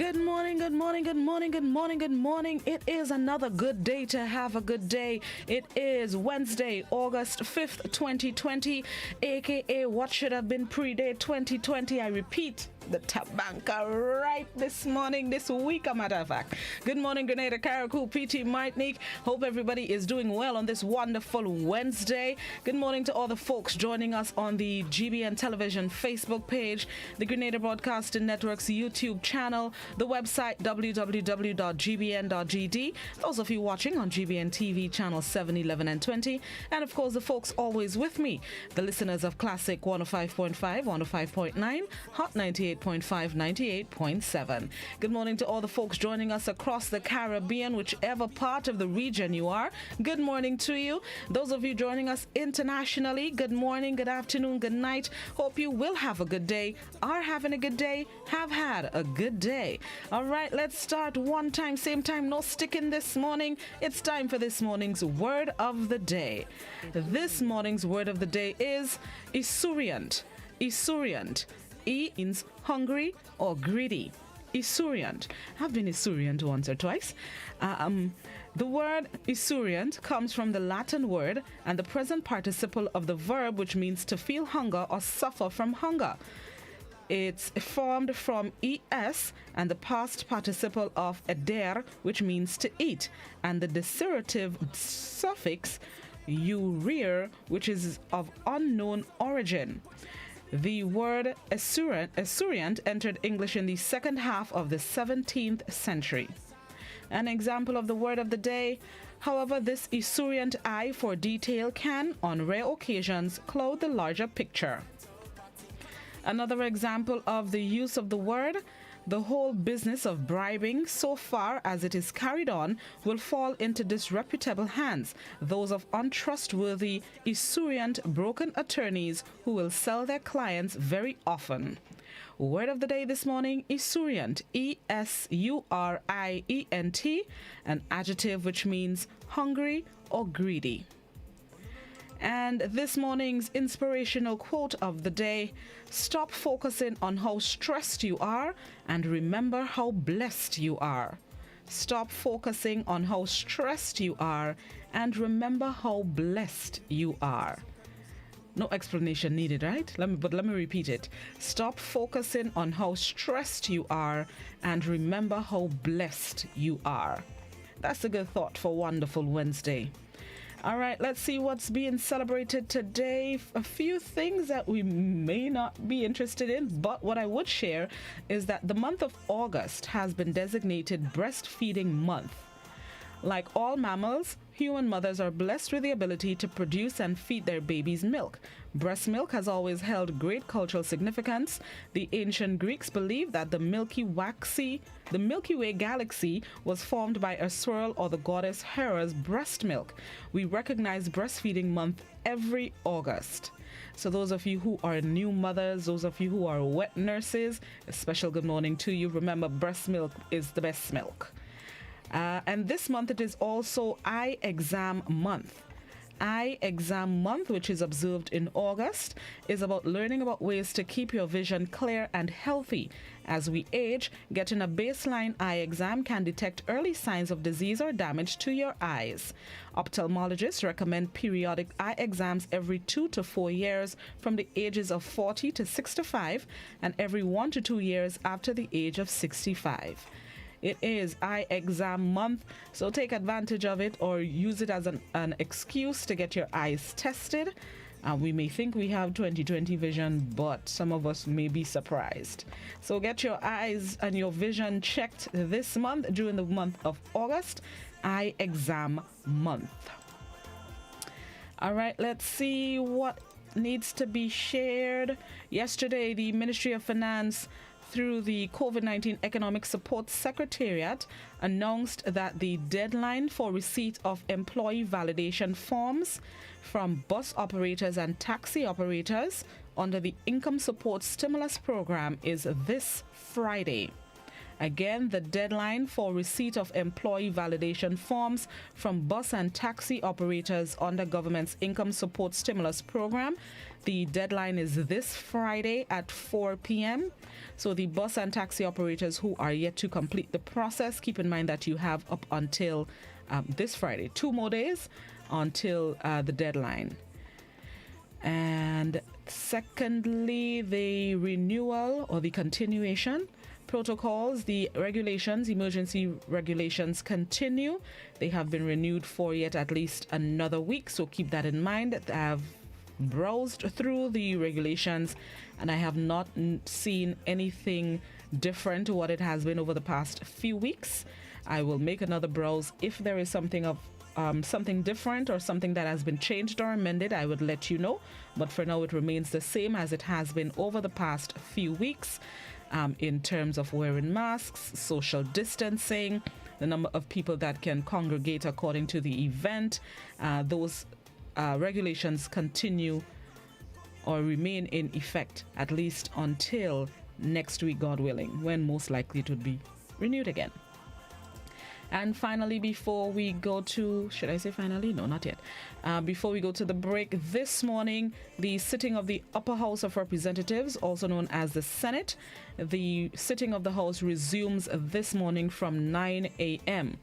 Good morning, good morning, good morning, good morning, good morning. It is another good day to have a good day. It is Wednesday, August 5th, 2020, aka what should have been pre-day 2020. I repeat, the Tabanka right this morning, this week, a matter of fact. Good morning, Grenada, Caracou, PT, Martinique. Hope everybody is doing well on this wonderful Wednesday. Good morning to all the folks joining us on the GBN Television Facebook page, the Grenada Broadcasting Network's YouTube channel, the website www.gbn.gd, those of you watching on GBN TV channel 7, 11, and 20, and of course the folks always with me, the listeners of Classic 105.5, 105.9, Hot 98.5, 98.7. Good morning to all the folks joining us across the Caribbean, whichever part of the region you are. Good morning to you. Those of you joining us internationally, good morning, good afternoon, good night. Hope you will have a good day, are having a good day, have had a good day. All right, let's start one time, same time, no sticking this morning. It's time for this morning's word of the day. This morning's word of the day is esurient. Esurient. E means hungry or greedy. Esurient. I've been esurient once or twice. The word esurient comes from the Latin word and the present participle of the verb, which means to feel hunger or suffer from hunger. It's formed from es and the past participle of eder, which means to eat, and the desirative suffix urir, which is of unknown origin. The word esurient entered English in the second half of the 17th century. An example of the word of the day, however, this esurient eye for detail can, on rare occasions, cloud the larger picture. Another example of the use of the word, the whole business of bribing, so far as it is carried on, will fall into disreputable hands, those of untrustworthy, esurient, broken attorneys who will sell their clients very often. Word of the day this morning, esurient, E-S-U-R-I-E-N-T, an adjective which means hungry or greedy. And this morning's inspirational quote of the day, stop focusing on how stressed you are and remember how blessed you are. Stop focusing on how stressed you are and remember how blessed you are. No explanation needed, right? Let me repeat it. Stop focusing on how stressed you are and remember how blessed you are. That's a good thought for Wonderful Wednesday. All right, let's see what's being celebrated today. A few things that we may not be interested in, but what I would share is that the month of August has been designated Breastfeeding Month. Like all mammals, human mothers are blessed with the ability to produce and feed their babies milk. Breast milk has always held great cultural significance. The ancient Greeks believed that the Milky Way galaxy was formed by a swirl or the goddess Hera's breast milk. We recognize Breastfeeding Month every August. So those of you who are new mothers, those of you who are wet nurses, a special good morning to you. Remember, breast milk is the best milk. And this month it is also Eye Exam Month. Eye Exam Month, which is observed in August, is about learning about ways to keep your vision clear and healthy. As we age, getting a baseline eye exam can detect early signs of disease or damage to your eyes. Ophthalmologists recommend periodic eye exams every 2 to 4 years from the ages of 40 to 65 and every 1 to 2 years after the age of 65. It is Eye Exam Month, so take advantage of it or use it as an excuse to get your eyes tested. We may think we have 20/20 vision, but some of us may be surprised. So get your eyes and your vision checked this month during the month of August, Eye Exam Month. All right, let's see what needs to be shared. Yesterday, the Ministry of Finance through the COVID-19 Economic Support Secretariat announced that the deadline for receipt of employee validation forms from bus operators and taxi operators under the Income Support Stimulus Program is this Friday. Again, the deadline for receipt of employee validation forms from bus and taxi operators under government's income support stimulus program. The deadline is this Friday at 4 p.m. So the bus and taxi operators who are yet to complete the process, keep in mind that you have up until this Friday, 2 more days until the deadline. And secondly, the renewal or the continuation protocols, the regulations, emergency regulations continue. They have been renewed for yet at least another week, so keep that in mind. I have browsed through the regulations and I have not seen anything different to what it has been over the past few weeks. I will make another browse if there is something different or something that has been changed or amended. I would let you know, but for now it remains the same as it has been over the past few weeks. In terms of wearing masks, social distancing, the number of people that can congregate according to the event, those regulations continue or remain in effect at least until next week, God willing, when most likely it would be renewed again. And finally, before we go to, should I say finally? No, not yet. Before we go to the break, this morning, the sitting of the Upper House of Representatives, also known as the Senate, the sitting of the House resumes this morning from 9 a.m.,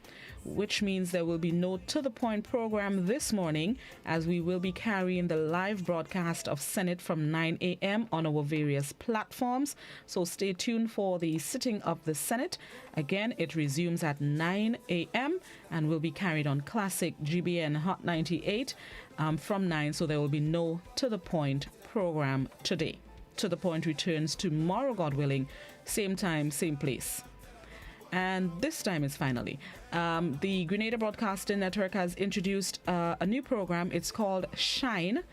which means there will be no To The Point program this morning, as we will be carrying the live broadcast of Senate from 9 a.m. on our various platforms. So stay tuned for the sitting of the Senate. Again, it resumes at 9 a.m. and will be carried on Classic GBN Hot 98 from 9. So there will be no To The Point program today. To The Point returns tomorrow, God willing, same time, same place. And this time is finally. The Grenada Broadcasting Network has introduced a new program. It's called Shine.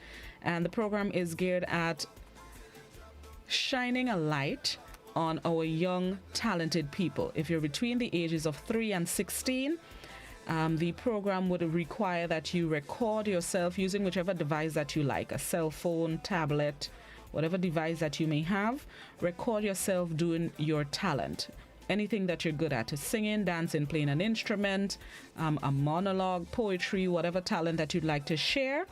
And the program is geared at shining a light on our young, talented people. If you're between the ages of 3 and 16, the program would require that you record yourself using whichever device that you like, a cell phone, tablet, whatever device that you may have. Record yourself doing your talent. Anything that you're good at, singing, dancing, playing an instrument, a monologue, poetry, whatever talent that you'd like to share.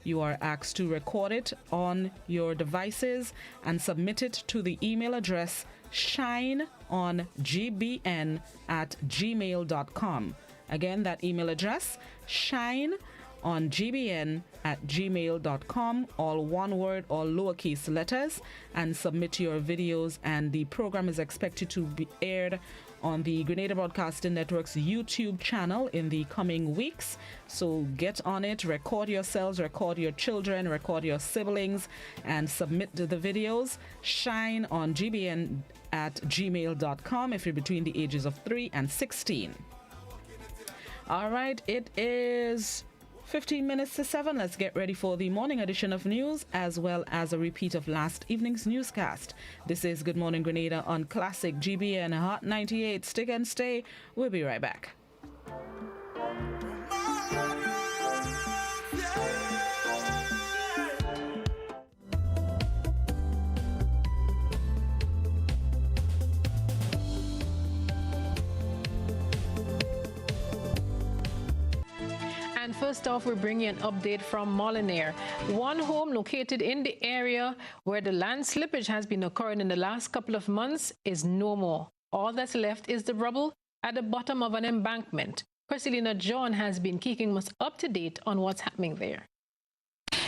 You are asked to record it on your devices and submit it to the email address shineongbn@gmail.com. Again, that email address, shineongbn@gmail.com, all one word, all lowercase letters, and submit your videos. And the program is expected to be aired on the Grenada Broadcasting Network's YouTube channel in the coming weeks. So get on it, record yourselves, record your children, record your siblings, and submit the videos. shineongbn@gmail.com if you're between the ages of 3 and 16. All right, it is 15 minutes to 7. Let's get ready for the morning edition of news, as well as a repeat of last evening's newscast. This is Good Morning Grenada on Classic GBN Hot 98. Stick and stay. We'll be right back. And first off, we bring you an update from Molinaire. One home located in the area where the land slippage has been occurring in the last couple of months is no more. All that's left is the rubble at the bottom of an embankment. Christelina John has been keeping us up to date on what's happening there.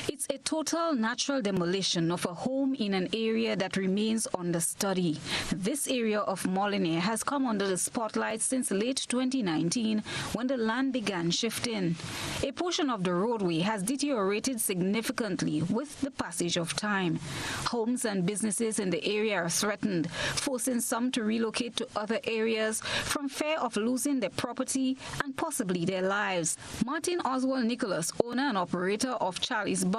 It's a total natural demolition of a home in an area that remains under study. This area of Molinaire has come under the spotlight since late 2019 when the land began shifting. A portion of the roadway has deteriorated significantly with the passage of time. Homes and businesses in the area are threatened, forcing some to relocate to other areas from fear of losing their property and possibly their lives. Martin Oswald Nicholas, owner and operator of Charlie's Bar,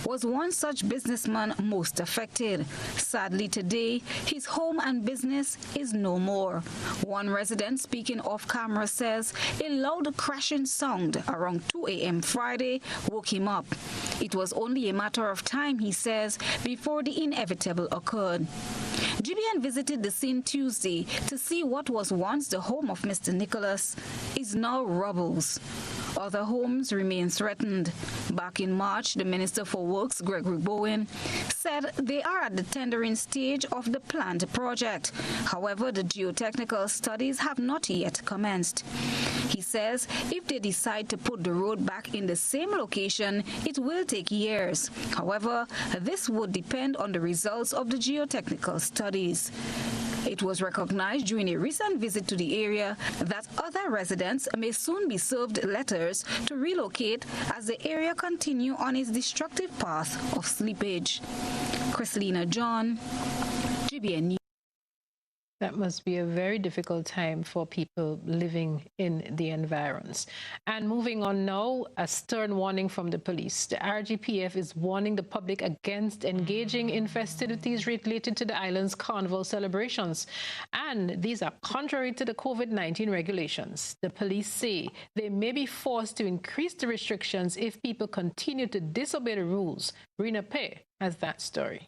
was one such businessman most affected. Sadly today, his home and business is no more. One resident speaking off camera says a loud crashing sound around 2 a.m. Friday woke him up. It was only a matter of time, he says, before the inevitable occurred. GBN visited the scene Tuesday to see what was once the home of Mr. Nicholas is now rubbles. Other homes remain threatened. Back in March, the Minister for Works, Gregory Bowen, said they are at the tendering stage of the planned project. However, the geotechnical studies have not yet commenced. He says if they decide to put the road back in the same location, it will take years. However, this would depend on the results of the geotechnical studies. It was recognized during a recent visit to the area that other residents may soon be served letters to relocate as the area continues on its destructive path of slippage. Chrislina John, GBN News. That must be a very difficult time for people living in the environs. And moving on now, a stern warning from the police. The RGPF is warning the public against engaging in festivities related to the island's carnival celebrations. And these are contrary to the COVID-19 regulations. The police say they may be forced to increase the restrictions if people continue to disobey the rules. Rena Pei has that story.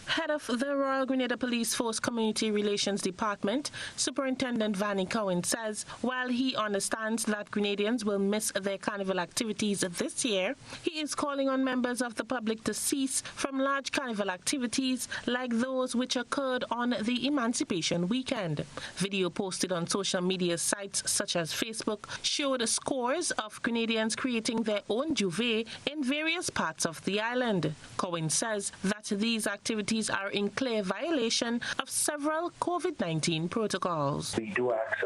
Head of the Royal Grenada Police Force Community Relations Department, Superintendent Vanny Cohen says while he understands that Grenadians will miss their carnival activities this year, he is calling on members of the public to cease from large carnival activities like those which occurred on the Emancipation weekend. Video posted on social media sites such as Facebook showed scores of Grenadians creating their own juve in various parts of the island. Cohen says that these activities are in clear violation of several COVID-19 protocols. We do ask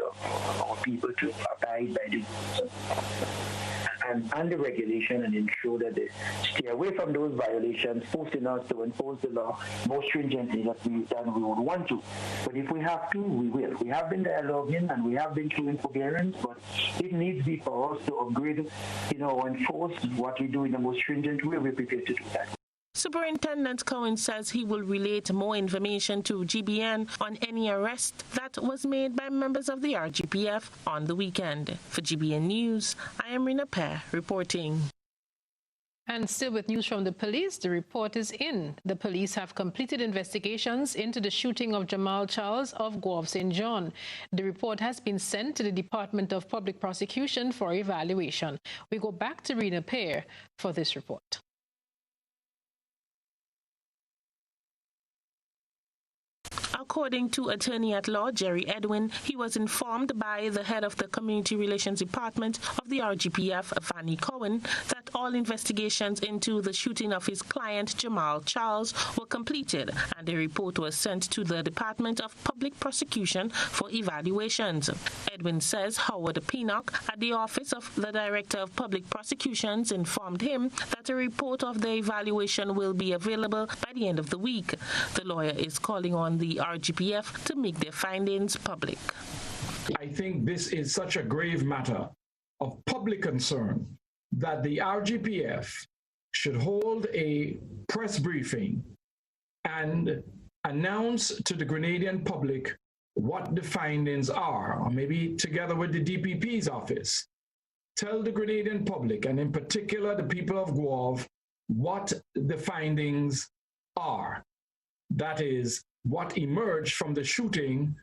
our people to abide by the and the regulation and ensure that they stay away from those violations, forcing us to enforce the law more stringently than we would want to. But if we have to, we will. We have been dialoguing and we have been showing forbearance, but it needs to be for us to upgrade, enforce what we do in the most stringent way. We're prepared to do that. Superintendent Cohen says he will relate more information to GBN on any arrest that was made by members of the RGPF on the weekend. For GBN News, I am Rena Pei reporting. And still with news from the police, the report is in. The police have completed investigations into the shooting of Jamal Charles of Guave St. John. The report has been sent to the Department of Public Prosecution for evaluation. We go back to Rena Pei for this report. According to Attorney-at-Law Jerry Edwin, he was informed by the head of the Community Relations Department of the RGPF, Vanny Cohen, that all investigations into the shooting of his client Jamal Charles were completed and a report was sent to the Department of Public Prosecution for evaluations. Edwin says Howard Pinnock at the Office of the Director of Public Prosecutions informed him that a report of the evaluation will be available by the end of the week. The lawyer is calling on the RGPF to make their findings public. I think this is such a grave matter of public concern that the RGPF should hold a press briefing and announce to the Grenadian public what the findings are, or maybe together with the DPP's office. Tell the Grenadian public, and in particular the people of Guave, what the findings are. That is, what emerged from the shooting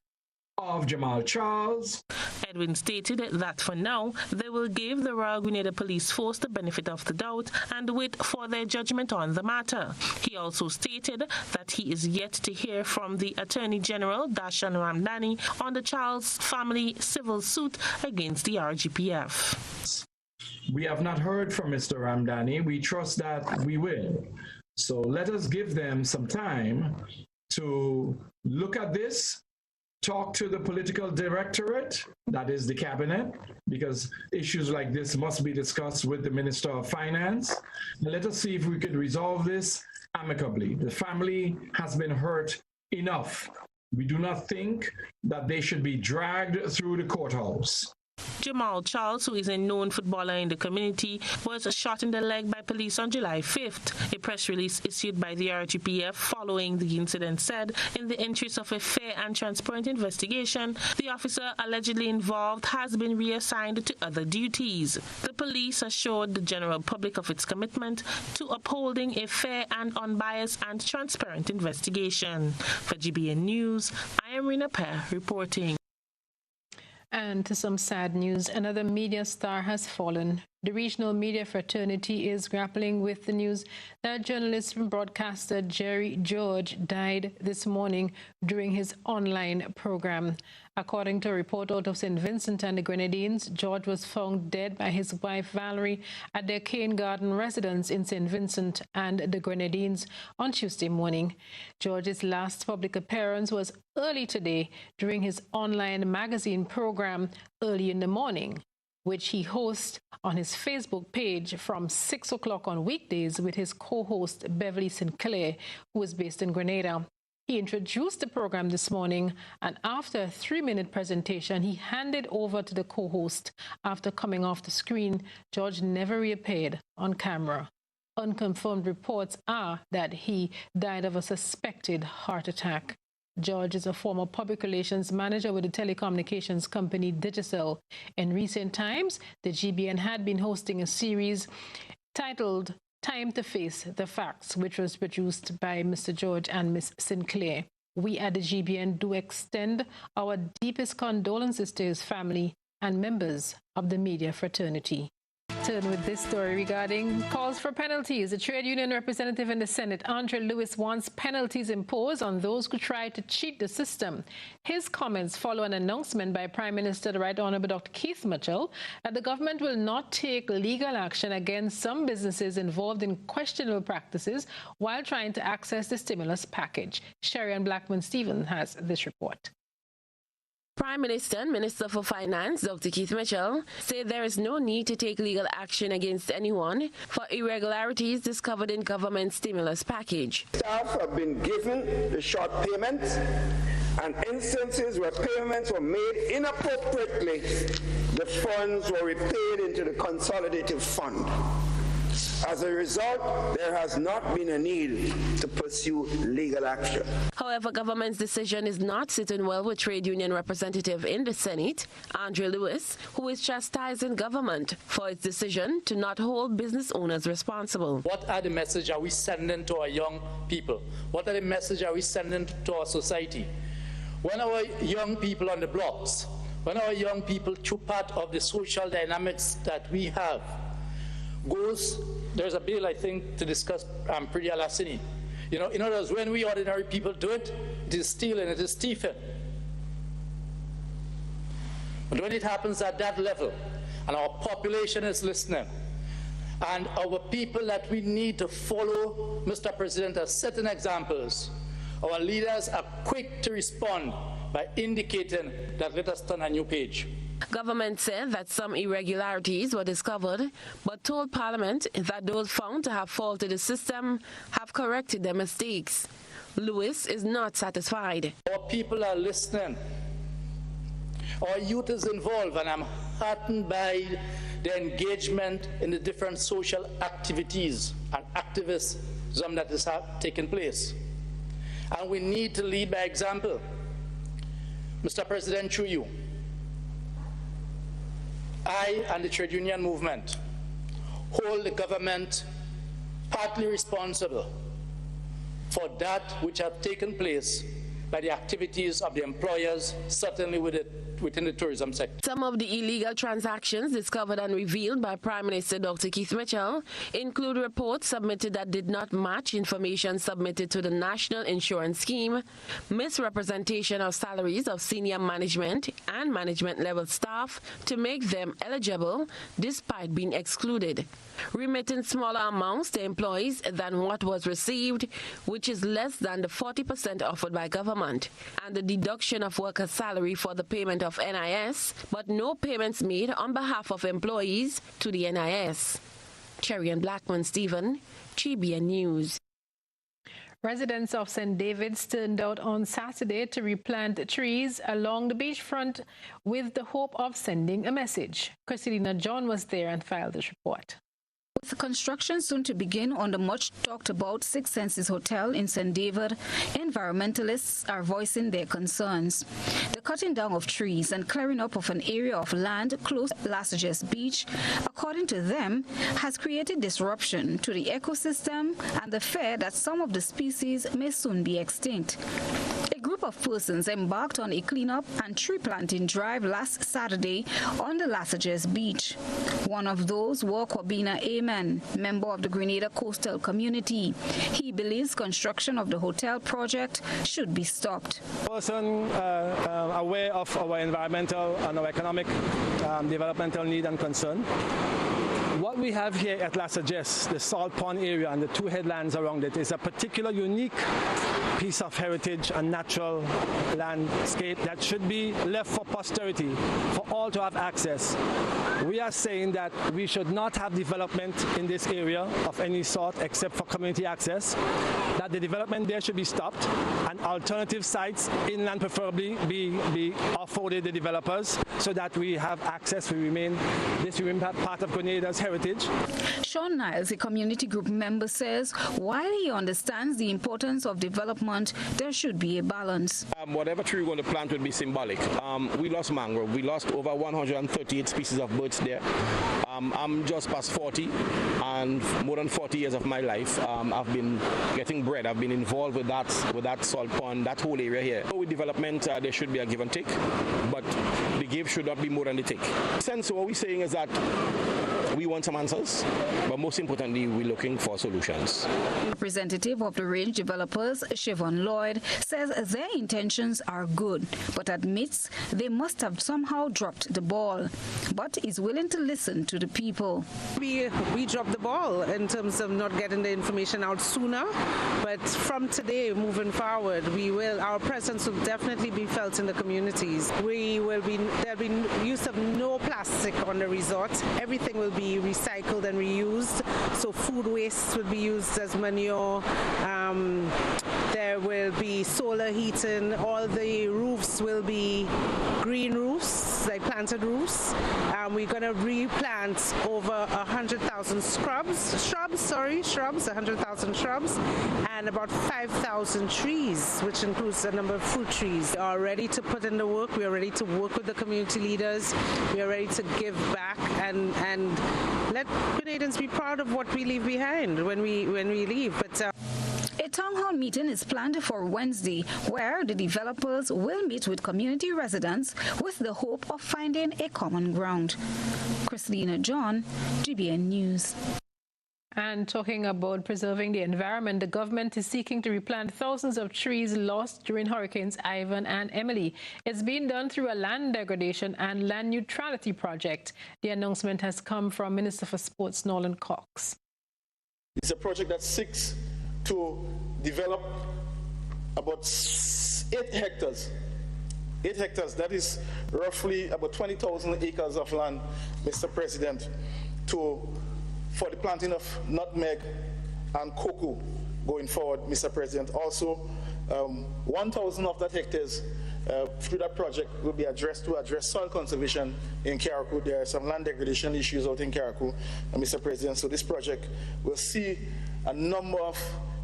of Jamal Charles. Edwin stated that for now, they will give the Royal Grenada Police Force the benefit of the doubt and wait for their judgment on the matter. He also stated that he is yet to hear from the Attorney General, Darshan Ramdani, on the Charles family civil suit against the RGPF. We have not heard from Mr. Ramdani. We trust that we will. So let us give them some time to look at this, talk to the political directorate, that is the cabinet, because issues like this must be discussed with the Minister of Finance. And let us see if we could resolve this amicably. The family has been hurt enough. We do not think that they should be dragged through the courthouse. Jamal Charles, who is a known footballer in the community, was shot in the leg by police on July 5th. A press release issued by the RGPF following the incident said, in the interest of a fair and transparent investigation, the officer allegedly involved has been reassigned to other duties. The police assured the general public of its commitment to upholding a fair and unbiased and transparent investigation. For GBN News, I am Rina Pear reporting. And to some sad news, another media star has fallen. The regional media fraternity is grappling with the news that journalist and broadcaster Jerry George died this morning during his online program. According to a report out of St. Vincent and the Grenadines, George was found dead by his wife Valerie at their Cane Garden residence in St. Vincent and the Grenadines on Tuesday morning. George's last public appearance was early today during his online magazine program Early in the Morning, which he hosts on his Facebook page from 6 o'clock on weekdays with his co-host Beverly Sinclair, who is based in Grenada. He introduced the program this morning, and after a 3-minute presentation, he handed over to the co-host. After coming off the screen, George never reappeared on camera. Unconfirmed reports are that he died of a suspected heart attack. George is a former public relations manager with the telecommunications company Digicel. In recent times, the GBN had been hosting a series titled Time to Face the Facts, which was produced by Mr. George and Miss Sinclair. We at the GBN do extend our deepest condolences to his family and members of the media fraternity. Turn with this story regarding calls for penalties. The trade union representative in the Senate, Andre Lewis, wants penalties imposed on those who try to cheat the system. His comments follow an announcement by Prime Minister the Right Honourable Dr. Keith Mitchell that the government will not take legal action against some businesses involved in questionable practices while trying to access the stimulus package. Sherry Blackman-Stephen has this report. Prime Minister and Minister for Finance, Dr. Keith Mitchell, said there is no need to take legal action against anyone for irregularities discovered in government stimulus package. Staff have been given the short payments, and instances where payments were made inappropriately, the funds were repaid into the consolidated fund. As a result, there has not been a need to pursue legal action. However, government's decision is not sitting well with trade union representative in the Senate, Andre Lewis, who is chastising government for its decision to not hold business owners responsible. What are the message are we sending to our young people? What are the message are we sending to our society? When our young people on the blocks, when our young people, through part of the social dynamics that we have, there's a bill, I think, to discuss Pretty Alassini. You know, in other words, when we ordinary people do it, it is stealing, it is thieving. But when it happens at that level, and our population is listening, and our people that we need to follow, Mr. President, are setting examples, our leaders are quick to respond by indicating that let us turn a new page. Government said that some irregularities were discovered, but told Parliament that those found to have faulted the system have corrected their mistakes. Lewis is not satisfied. Our people are listening. Our youth is involved, and I'm heartened by the engagement in the different social activities and activism that is taking place. And we need to lead by example. Mr. President, through you, I and the trade union movement hold the government partly responsible for that which have taken place by the activities of the employers, certainly within the tourism sector. Some of the illegal transactions discovered and revealed by Prime Minister Dr. Keith Mitchell include reports submitted that did not match information submitted to the National Insurance Scheme, misrepresentation of salaries of senior management and management-level staff to make them eligible despite being excluded, remitting smaller amounts to employees than what was received, which is less than the 40% offered by government, and the deduction of workers' salary for the payment of NIS, but no payments made on behalf of employees to the NIS. Cherry and Blackman Stephen, GBN News. Residents of St. David's turned out on Saturday to replant trees along the beachfront with the hope of sending a message. Christina John was there and filed this report. With construction soon to begin on the much-talked-about Six Senses Hotel in St. David, environmentalists are voicing their concerns. The cutting down of trees and clearing up of an area of land close to Alexis Beach, according to them, has created disruption to the ecosystem and the fear that some of the species may soon be extinct. A group of persons embarked on a cleanup and tree planting drive last Saturday on the Alexis Beach. One of those was Kwabena Amen, member of the Grenada coastal community. He believes construction of the hotel project should be stopped. Person aware of our environmental and our economic developmental need and concern. What we have here at Alexis, the Salt Pond area and the two headlands around it, is a particular unique piece of heritage and natural landscape that should be left for posterity, for all to have access. We are saying that we should not have development in this area of any sort except for community access, that the development there should be stopped and alternative sites, inland preferably, be afforded the developers so that we have access, this remain part of Grenada's heritage. Sean Niles, a community group member, says while he understands the importance of development, there should be a balance. Whatever tree we're going to plant will be symbolic. We lost mangrove. We lost over 138 species of birds there. I'm just past 40, and more than 40 years of my life, I've been getting bread. I've been involved with that salt pond, that whole area here. With development, there should be a give and take, but the give should not be more than the take. Since what we're saying is that we want some answers, but most importantly, we're looking for solutions. Representative of the range developers, Siobhan Lloyd, says their intentions are good, but admits they must have somehow dropped the ball, but is willing to listen to the people. We dropped the ball in terms of not getting the information out sooner, but from today moving forward, our presence will definitely be felt in the communities. There'll be use of no plastic on the resort. Everything will be recycled and reused, so food waste will be used as manure. There will be solar heating. All the roofs will be green roofs, like planted roofs. We're going to replant over 100,000 shrubs, 100,000 shrubs, and about 5,000 trees, which includes a number of fruit trees. We are ready to put in the work. We are ready to work with the community leaders. We are ready to give back and let Grenadians be proud of what we leave behind when we leave. But a town hall meeting is planned for Wednesday, where the developers will meet with community residents with the hope of finding a common ground. Christina John, GBN News. And talking about preserving the environment, the government is seeking to replant thousands of trees lost during Hurricanes Ivan and Emily. It's being done through a land degradation and land neutrality project. The announcement has come from Minister for Sports Nolan Cox. It's a project that seeks to develop about 8 hectares. 8 hectares, that is roughly about 20,000 acres of land, Mr. President, for the planting of nutmeg and cocoa going forward, Mr. President. Also, 1,000 of that hectares through that project will be addressed to address soil conservation in Carriacou. There are some land degradation issues out in Carriacou, Mr. President. So this project will see a number of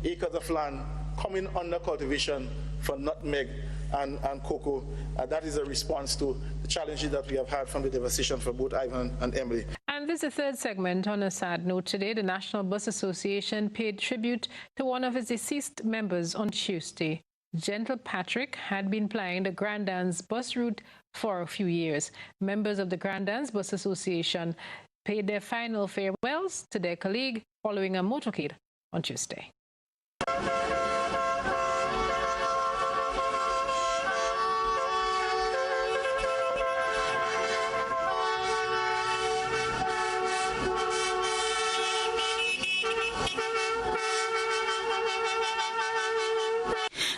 acres of land coming under cultivation for nutmeg and cocoa. That is a response to the challenges that we have had from the devastation for both Ivan and Emily. And this is the third segment. On a sad note today, the National Bus Association paid tribute to one of its deceased members on Tuesday. Gentle Patrick had been plying the Grand Anse bus route for a few years. Members of the Grand Anse Bus Association paid their final farewells to their colleague following a motorcade on Tuesday.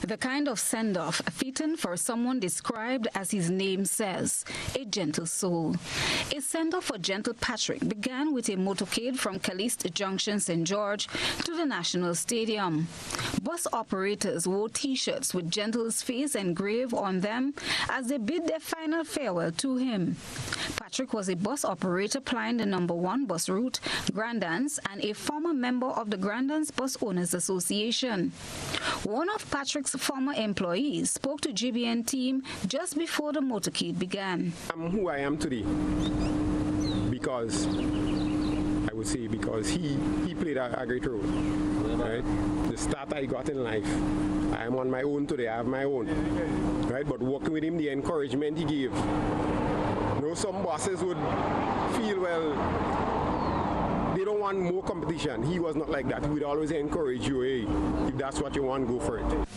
The kind of send-off fitting for someone described as his name says, a gentle soul. A send-off for Gentle Patrick began with a motorcade from Caliste Junction, St. George to the National Stadium. Bus operators wore T-shirts with Gentle's face engraved on them as they bid their final farewell to him. Patrick was a bus operator plying the number 1 bus route, Grandans, and a former member of the Grandans Bus Owners Association. One of Patrick's former employees spoke to GBN team just before the motorcade began. I'm who I am today because, I would say, because he played a great role. Right? The start I got in life, I am on my own today, I have my own. Right? But working with him, the encouragement he gave. You know, some bosses would feel, well, they don't want more competition. He was not like that. He would always encourage you, hey, if that's what you want, go for it.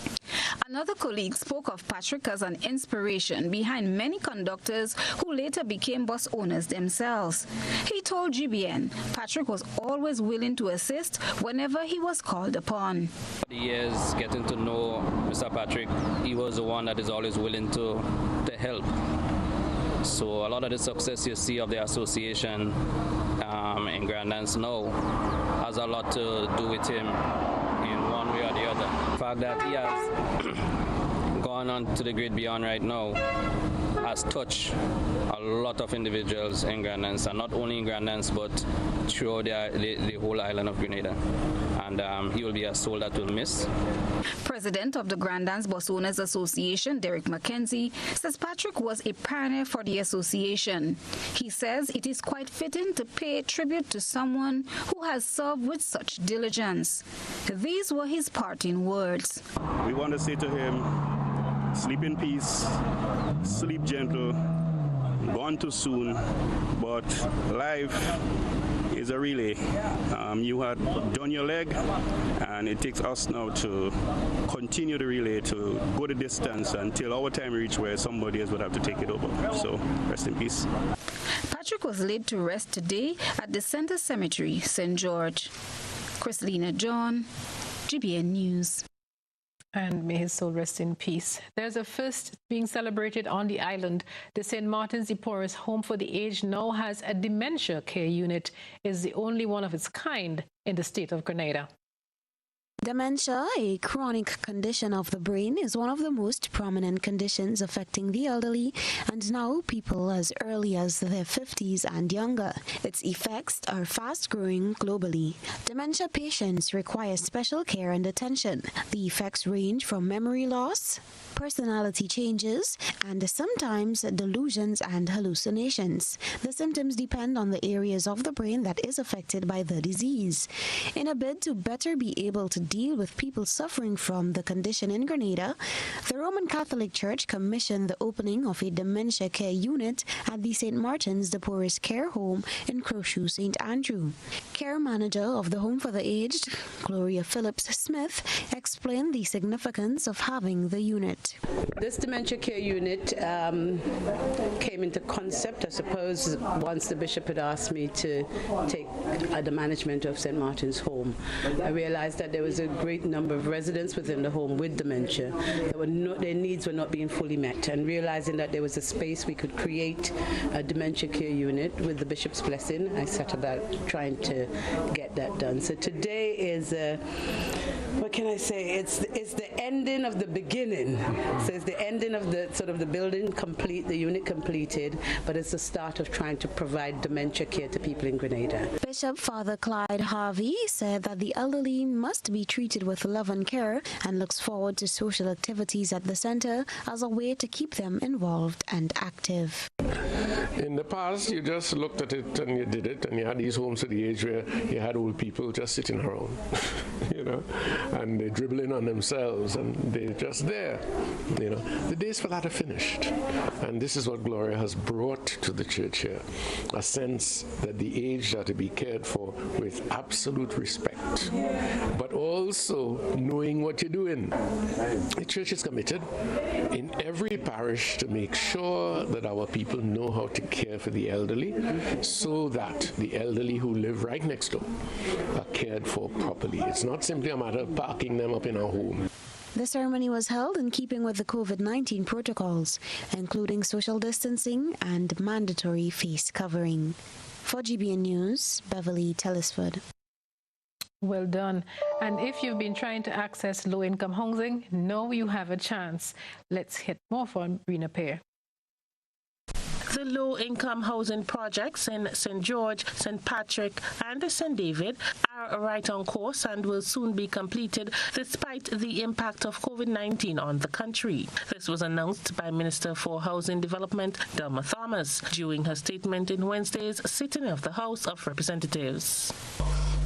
Another colleague spoke of Patrick as an inspiration behind many conductors who later became bus owners themselves. He told GBN Patrick was always willing to assist whenever he was called upon. For the years getting to know Mr. Patrick, he was the one that is always willing to help. So a lot of the success you see of the association in Grandlands now has a lot to do with him in one way or the other. The fact that he has gone on to the great beyond right now has touched a lot of individuals in Grandlands, and not only in Grandlands but throughout the whole island of Grenada. And he will be a soul that will miss. President of the Grandlands Bus Owners Association, Derek McKenzie, says Patrick was a pioneer for the association. He says it is quite fitting to pay tribute to someone who has served with such diligence. These were his parting words. We want to say to him, sleep in peace, sleep gentle, gone too soon, but life is a relay. You had done your leg, and it takes us now to continue the relay, to go the distance until our time reach where somebody else would have to take it over. So rest in peace. Patrick was laid to rest today at the Center Cemetery, St. George. Chrislina John, GBN News. And may his soul rest in peace. There's a first being celebrated on the island. The St. Martin's de Porres Home for the Aged now has a dementia care unit. It's the only one of its kind in the state of Grenada. Dementia, a chronic condition of the brain, is one of the most prominent conditions affecting the elderly and now people as early as their 50s and younger. Its effects are fast-growing globally. Dementia patients require special care and attention. The effects range from memory loss, personality changes, and sometimes delusions and hallucinations. The symptoms depend on the areas of the brain that is affected by the disease. In a bid to better be able to deal with people suffering from the condition in Grenada, the Roman Catholic Church commissioned the opening of a dementia care unit at the St. Martin's de Porres Care Home in Crowshoe, St. Andrew. Care manager of the Home for the Aged, Gloria Phillips-Smith, explained the significance of having the unit. This dementia care unit came into concept, I suppose, once the bishop had asked me to take the management of St. Martin's Home. I realized that there was a great number of residents within the home with dementia. Their needs were not being fully met, and realizing that there was a space we could create a dementia care unit with the bishop's blessing, I set about trying to get that done. So today is, what can I say, it's the ending of the beginning. So it's the ending of the sort of the building complete, the unit completed, but it's the start of trying to provide dementia care to people in Grenada. Bishop Father Clyde Harvey said that the elderly must be treated with love and care and looks forward to social activities at the center as a way to keep them involved and active. In the past, you just looked at it and you did it, and you had these homes at the age where you had old people just sitting around, you know, and they're dribbling on themselves and they're just there, you know. The days for that are finished, and this is what Gloria has brought to the church here, a sense that the aged are to be cared for with absolute respect, but also knowing what you're doing. The church is committed in every parish to make sure that our people know how to care for the elderly, so that the elderly who live right next door are cared for properly. It's not simply a matter of parking them up in our home. The ceremony was held in keeping with the COVID-19 protocols, including social distancing and mandatory face covering. For GBN News, Beverly Telesford. Well done. And if you've been trying to access low-income housing, now you have a chance. Let's hit more from Rena Pear. The low-income housing projects in St. George, St. Patrick and St. David are right on course and will soon be completed despite the impact of COVID-19 on the country. This was announced by Minister for Housing Development, Delma Thomas, during her statement in Wednesday's sitting of the House of Representatives.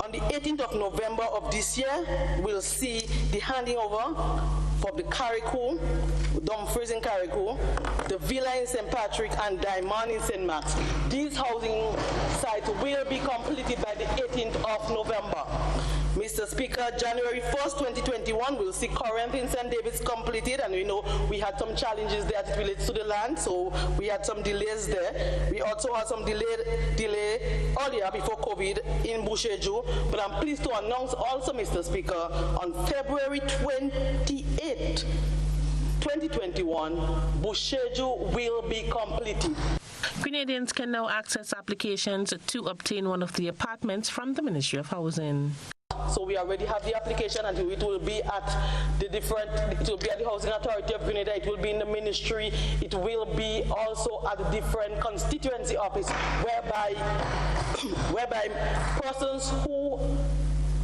On the 18th of November of this year, we'll see the handing over of the Carrico, Dumfries in Carrico, the Villa in St. Patrick and Diamond in St. Max. These housing sites will be completed by the 18th of November. Mr. Speaker, January 1st, 2021, we'll see Corinth in St. David's completed, and we know we had some challenges there that relates to the land, so we had some delays there. We also had some delay earlier before COVID in Busheju, but I'm pleased to announce also, Mr. Speaker, on February 28th, 2021, Busheju will be completed. Grenadians can now access applications to obtain one of the apartments from the Ministry of Housing. So we already have the application, and it will be at the Housing Authority of Grenada, it will be in the ministry, it will be also at the different constituency office, whereby persons who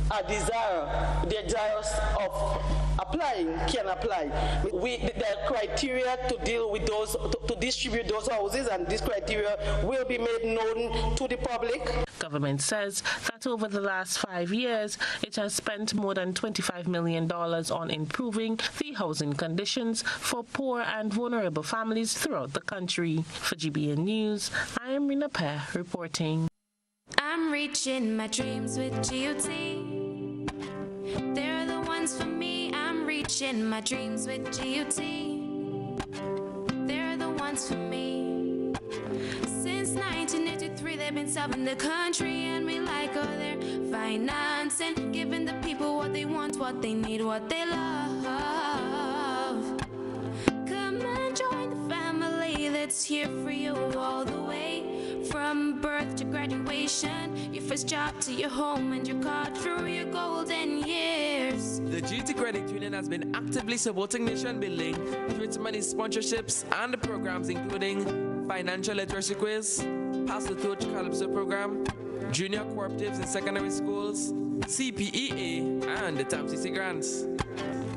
are desirous of applying can apply. The criteria to deal with those, to distribute those houses, and this criteria will be made known to the public. Government says that over the last 5 years, it has spent more than $25 million on improving the housing conditions for poor and vulnerable families throughout the country. For GBN News, I am Rena Pear reporting. I'm reaching my dreams with GOT. They're the ones for me. I'm reaching my dreams with GOT. They're the ones for me. Since 1983, they've been serving the country, and we like all their financing, giving the people what they want, what they need, what they love. Come and join the family that's here for you all the way, from birth to graduation, your first job to your home and your car through your golden years. The GT Credit Union has been actively supporting nation building through its many sponsorships and the programs including financial literacy quiz, Pass the Torch Calypso program, junior cooperatives in secondary schools, CPEA, and the TAMCC grants.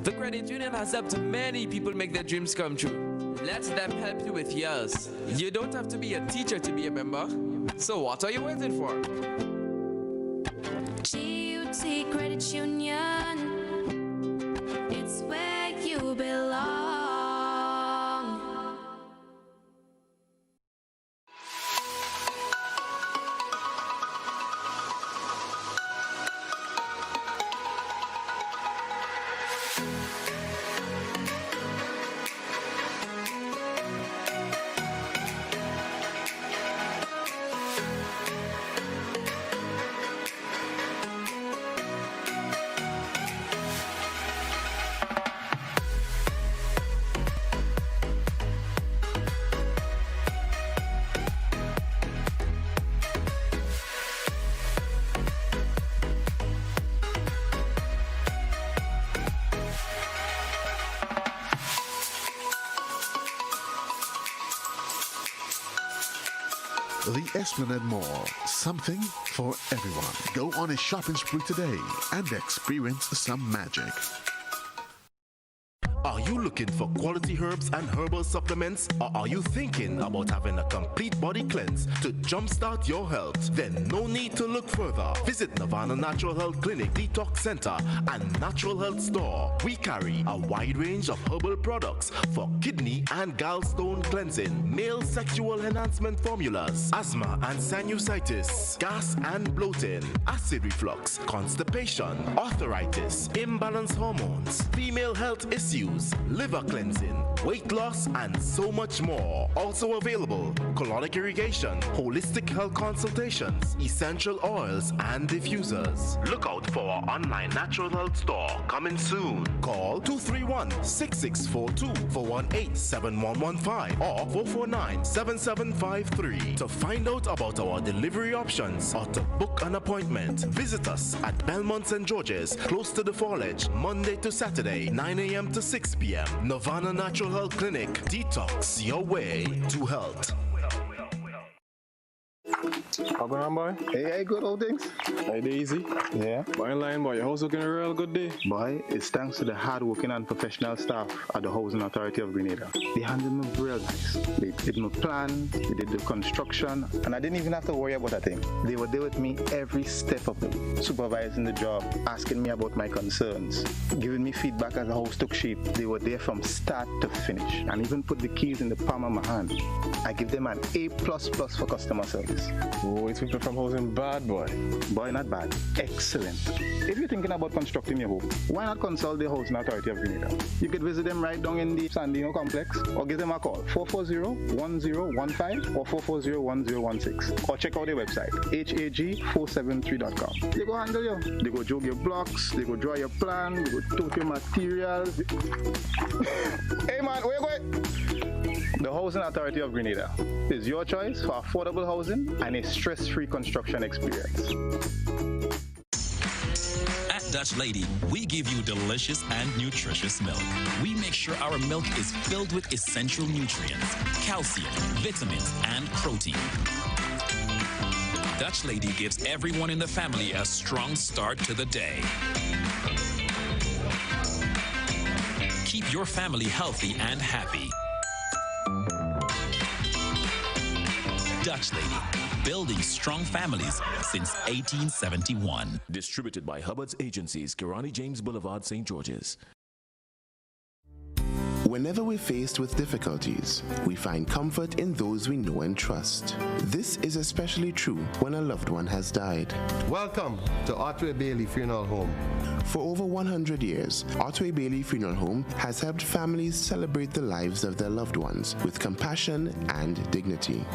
The credit union has helped many people make their dreams come true. Let them help you with yours. You don't have to be a teacher to be a member. So what are you waiting for? GUT Credit Union, it's where you belong. The Esplanade Mall, something for everyone. Go on a shopping spree today and experience some magic. Are you looking for quality herbs and herbal supplements, or are you thinking about having a complete body cleanse to jumpstart your health? Then no need to look further. Visit Nirvana Natural Health Clinic, Detox Center, and Natural Health Store. We carry a wide range of herbal products for kidney and gallstone cleansing, male sexual enhancement formulas, asthma and sinusitis, gas and bloating, acid reflux, constipation, arthritis, imbalanced hormones, female health issues, liver cleansing, weight loss, and so much more. Also available, colonic irrigation, holistic health consultations, essential oils, and diffusers. Look out for our online natural health store coming soon. Call 231-6642 418-7115 or 449-7753 to find out about our delivery options or to book an appointment. Visit us at Belmont St. George's, close to the Fall Edge, Monday to Saturday, 9 a.m. to 6 p.m. Nirvana Natural Health Clinic. Detox your way to health. How going on, boy? Hey, good old things. Hey, Daisy. Yeah. Boy, in line, boy. Your house looking a real good day. Boy, it's thanks to the hard-working and professional staff at the Housing Authority of Grenada. They handled me real nice. They did my plan, they did the construction, and I didn't even have to worry about a thing. They were there with me every step of the way, supervising the job, asking me about my concerns, giving me feedback as the house took shape. They were there from start to finish, and even put the keys in the palm of my hand. I give them an A++ for customer service. Oh, it's people from housing bad, boy. Boy, not bad. Excellent. If you're thinking about constructing your home, why not consult the Housing Authority of Grenada? You could visit them right down in the Sandino complex or give them a call, 440-1015 or 440-1016. Or check out their website, hag473.com. They go handle you. They go jog your blocks, they go draw your plan, they go tote your materials. Hey man, where you going? The Housing Authority of Grenada is your choice for affordable housing and a stress-free construction experience. At Dutch Lady, we give you delicious and nutritious milk. We make sure our milk is filled with essential nutrients, calcium, vitamins, and protein. Dutch Lady gives everyone in the family a strong start to the day. Keep your family healthy and happy. Dutch Lady, building strong families since 1871. Distributed by Hubbard's Agencies, Kirani James Boulevard, St. George's. Whenever we're faced with difficulties, we find comfort in those we know and trust. This is especially true when a loved one has died. Welcome to Otway Bailey Funeral Home. For over 100 years, Otway Bailey Funeral Home has helped families celebrate the lives of their loved ones with compassion and dignity.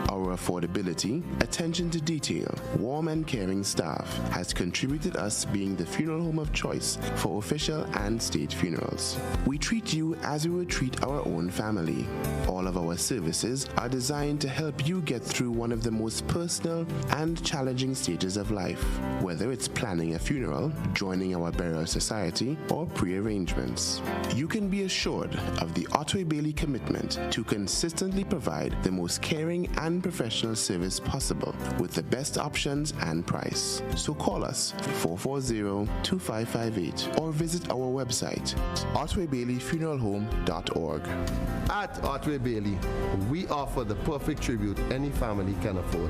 Our affordability, attention to detail, warm and caring staff has contributed us being the funeral home of choice for official and state funerals. We treat you as we would treat our own family. All of our services are designed to help you get through one of the most personal and challenging stages of life, whether it's planning a funeral, joining our burial society, or pre-arrangements. You can be assured of the Otway Bailey commitment to consistently provide the most caring and professional service possible with the best options and price. So call us 440-2558 or visit our website, otwaybaileyfuneralhome.org. At Otway Bailey, we offer the perfect tribute any family can afford.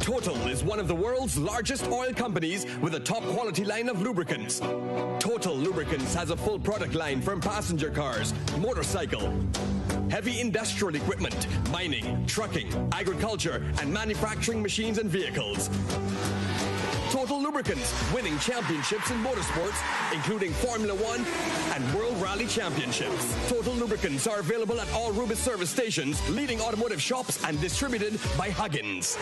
Total is one of the world's largest oil companies with a top quality line of lubricants. Total Lubricants has a full product line from passenger cars, motorcycle, heavy industrial equipment, mining, trucking, agriculture, and manufacturing machines and vehicles. Total Lubricants, winning championships in motorsports, including Formula One and World Rally Championships. Total Lubricants are available at all Rubis service stations, leading automotive shops, and distributed by Huggins.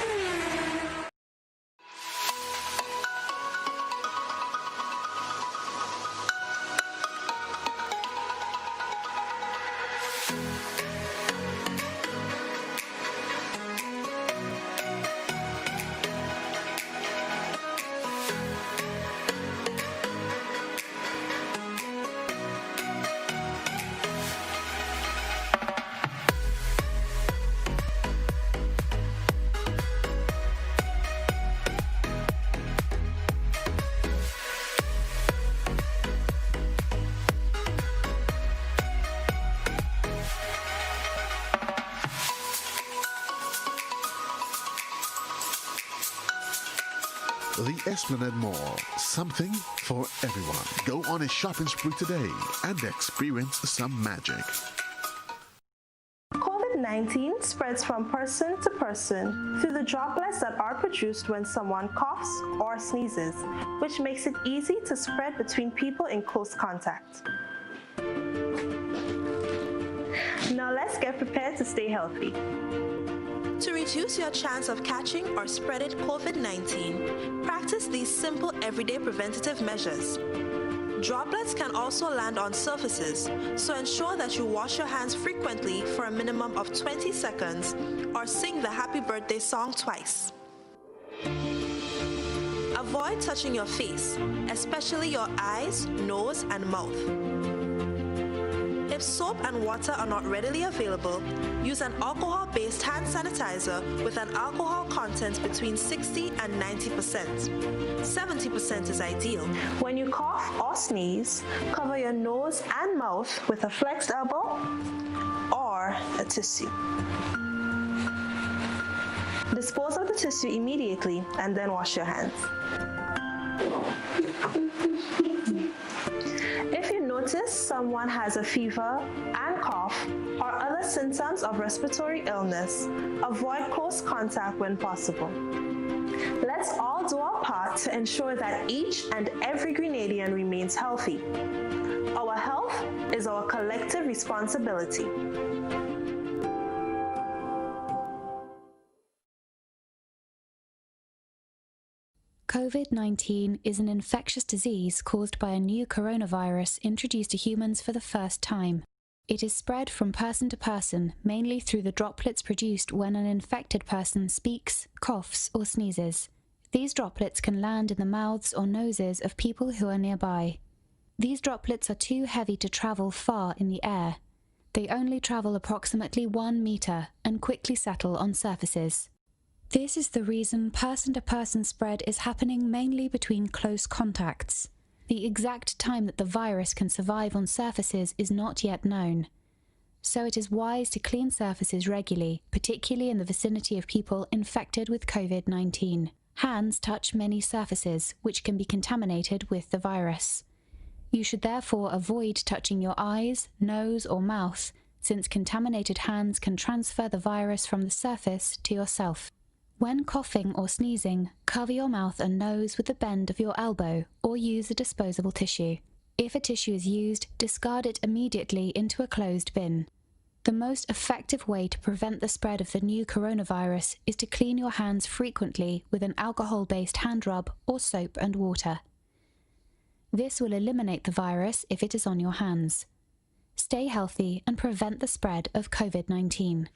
The Esplanade Mall. Something for everyone. Go on a shopping spree today and experience some magic. COVID-19 spreads from person to person through the droplets that are produced when someone coughs or sneezes, which makes it easy to spread between people in close contact. Now let's get prepared to stay healthy. To reduce your chance of catching or spreading COVID-19, practice these simple everyday preventative measures. Droplets can also land on surfaces, so ensure that you wash your hands frequently for a minimum of 20 seconds or sing the happy birthday song twice. Avoid touching your face, especially your eyes, nose, and mouth. If soap and water are not readily available, use an alcohol-based hand sanitizer with an alcohol content between 60 and 90%. 70% is ideal. When you cough or sneeze, cover your nose and mouth with a flexed elbow or a tissue. Dispose of the tissue immediately and then wash your hands. If you notice someone has a fever and cough or other symptoms of respiratory illness, avoid close contact when possible. Let's all do our part to ensure that each and every Grenadian remains healthy. Our health is our collective responsibility. COVID-19 is an infectious disease caused by a new coronavirus introduced to humans for the first time. It is spread from person to person, mainly through the droplets produced when an infected person speaks, coughs, or sneezes. These droplets can land in the mouths or noses of people who are nearby. These droplets are too heavy to travel far in the air. They only travel approximately 1 meter and quickly settle on surfaces. This is the reason person-to-person spread is happening mainly between close contacts. The exact time that the virus can survive on surfaces is not yet known. So it is wise to clean surfaces regularly, particularly in the vicinity of people infected with COVID-19. Hands touch many surfaces, which can be contaminated with the virus. You should therefore avoid touching your eyes, nose, or mouth, since contaminated hands can transfer the virus from the surface to yourself. When coughing or sneezing, cover your mouth and nose with the bend of your elbow or use a disposable tissue. If a tissue is used, discard it immediately into a closed bin. The most effective way to prevent the spread of the new coronavirus is to clean your hands frequently with an alcohol-based hand rub or soap and water. This will eliminate the virus if it is on your hands. Stay healthy and prevent the spread of COVID-19.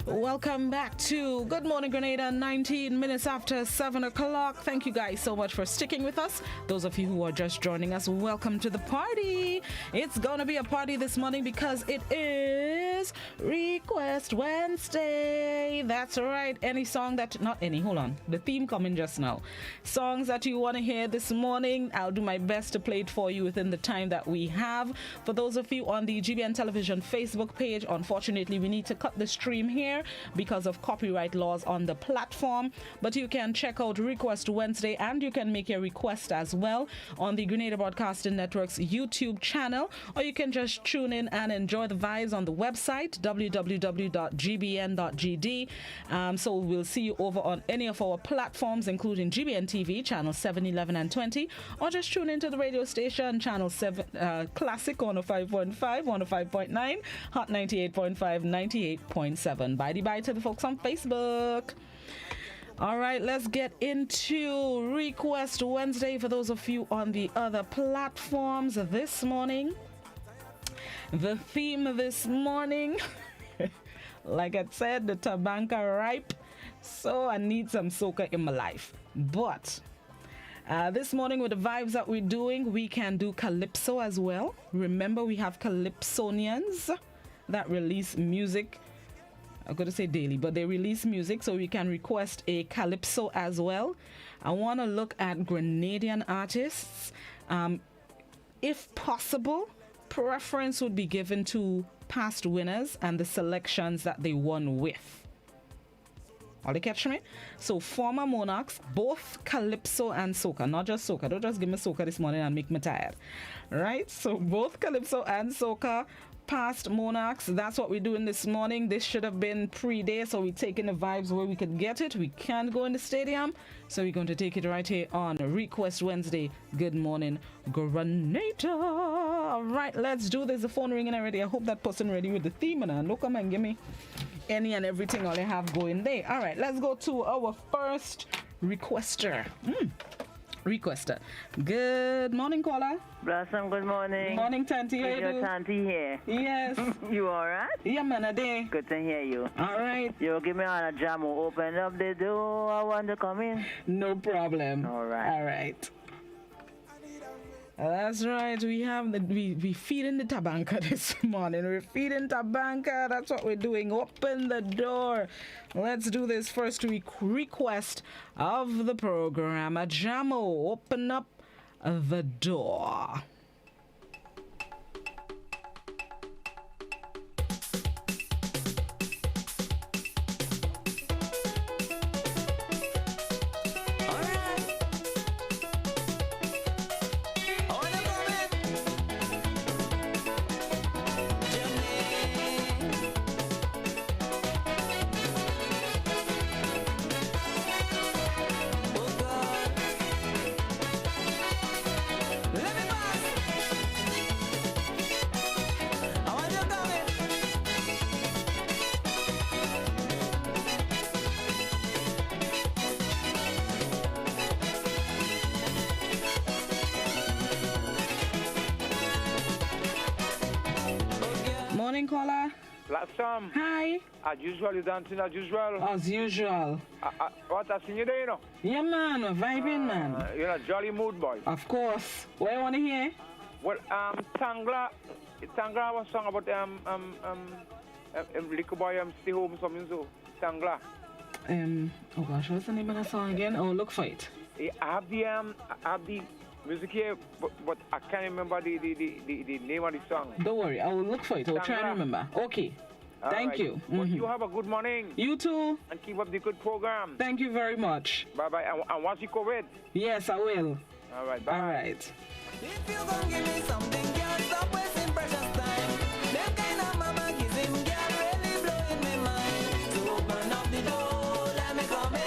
Welcome back to Good Morning Grenada, 19 minutes after 7 o'clock. Thank you guys so much for sticking with us. Those of you who are just joining us, welcome to the party. It's gonna be a party this morning because it is Request Wednesday. That's right. Any song that, not any, hold on. The theme coming just now. Songs that you want to hear this morning, I'll do my best to play it for you within the time that we have. For those of you on the GBN Television Facebook page, unfortunately, we need to cut the stream here because of copyright laws on the platform, but you can check out Request Wednesday and you can make your request as well on the Grenada Broadcasting Network's YouTube channel, or you can just tune in and enjoy the vibes on the website www.gbn.gd. So we'll see you over on any of our platforms, including GBN TV channel 7, 11 and 20, or just tune into the radio station channel 7 Classic 105.5, 105.9, Hot 98.5, 98.7. Bye to the folks on Facebook. All right, let's get into Request Wednesday for those of you on the other platforms this morning. The theme this morning, like I said, the tabanka ripe, so I need some soca in my life. But this morning with the vibes that we're doing, we can do calypso as well. Remember, we have calypsonians that release music. I'm going to say daily, but they release music, so we can request a calypso as well. I want to look at Grenadian artists. If possible, preference would be given to past winners and the selections that they won with. All you catch me? So former monarchs, both calypso and soca, not just soca. Don't just give me soca this morning and make me tired. Right? So both calypso and soca, past monarchs, that's what we're doing this morning. This should have been pre-day, so we're taking the vibes where we could get it. We can't go in the stadium, so we're going to take it right here on Request Wednesday. Good morning, Grenada. All right, let's do this. The phone ringing already. I hope that person ready with the theme, and no come and give me any and everything all they have going there. All right, let's go to our first requester. Requester. Good morning, caller. Blossom, good morning. Morning, Tanti. How you your do? Tanti here. Yes. You all right? Yeah, man, a day. Good to hear you. All right. You give me on a jam. Open up the door. I want to come in. No problem. All right. All right. That's right. We have we feeding the tabanka this morning. We're feeding tabanka. That's what we're doing. Open the door. Let's do this first request of the program. A jamo, open up the door. Morning, caller. Blossom. Hi. As usual, you dancing as usual. As usual. What I seen you there, you know? Yeah, man. Vibing, man. You're a jolly mood boy. Of course. What you want to hear? Well, Tangla was song about little boy stay home something so. Tangla. Oh gosh, what's the name of the song again? Oh, look for it. I have the music here, but I can't remember the name of the song. Don't worry, I will look for it. I will try and remember. Okay. Thank you. Well, you have a good morning. You too. And keep up the good program. Thank you very much. Bye-bye. And watch you COVID. Yes, I will. All right, bye. All right. If you gon' give me something, girl, stop wasting precious time. Them kind of mama kissing, girl, really blowing my mind. So open up the door, let me come in.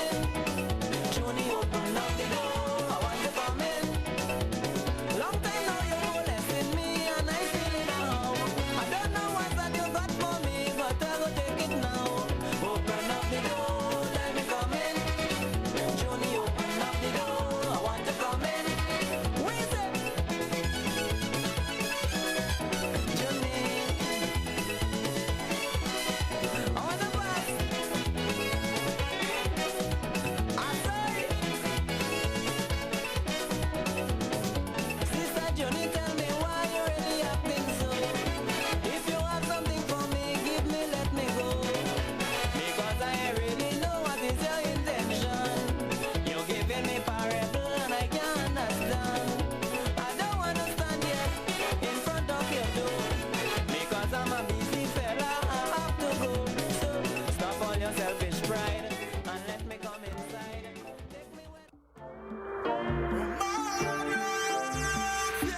Junie, open up the door, I want to come in. Long time now you molesting me, and I feel it now. I don't know what that you got for me, but I will take it now. Open up the door, let me come in. Junie, open up the door, I want to come in. We say.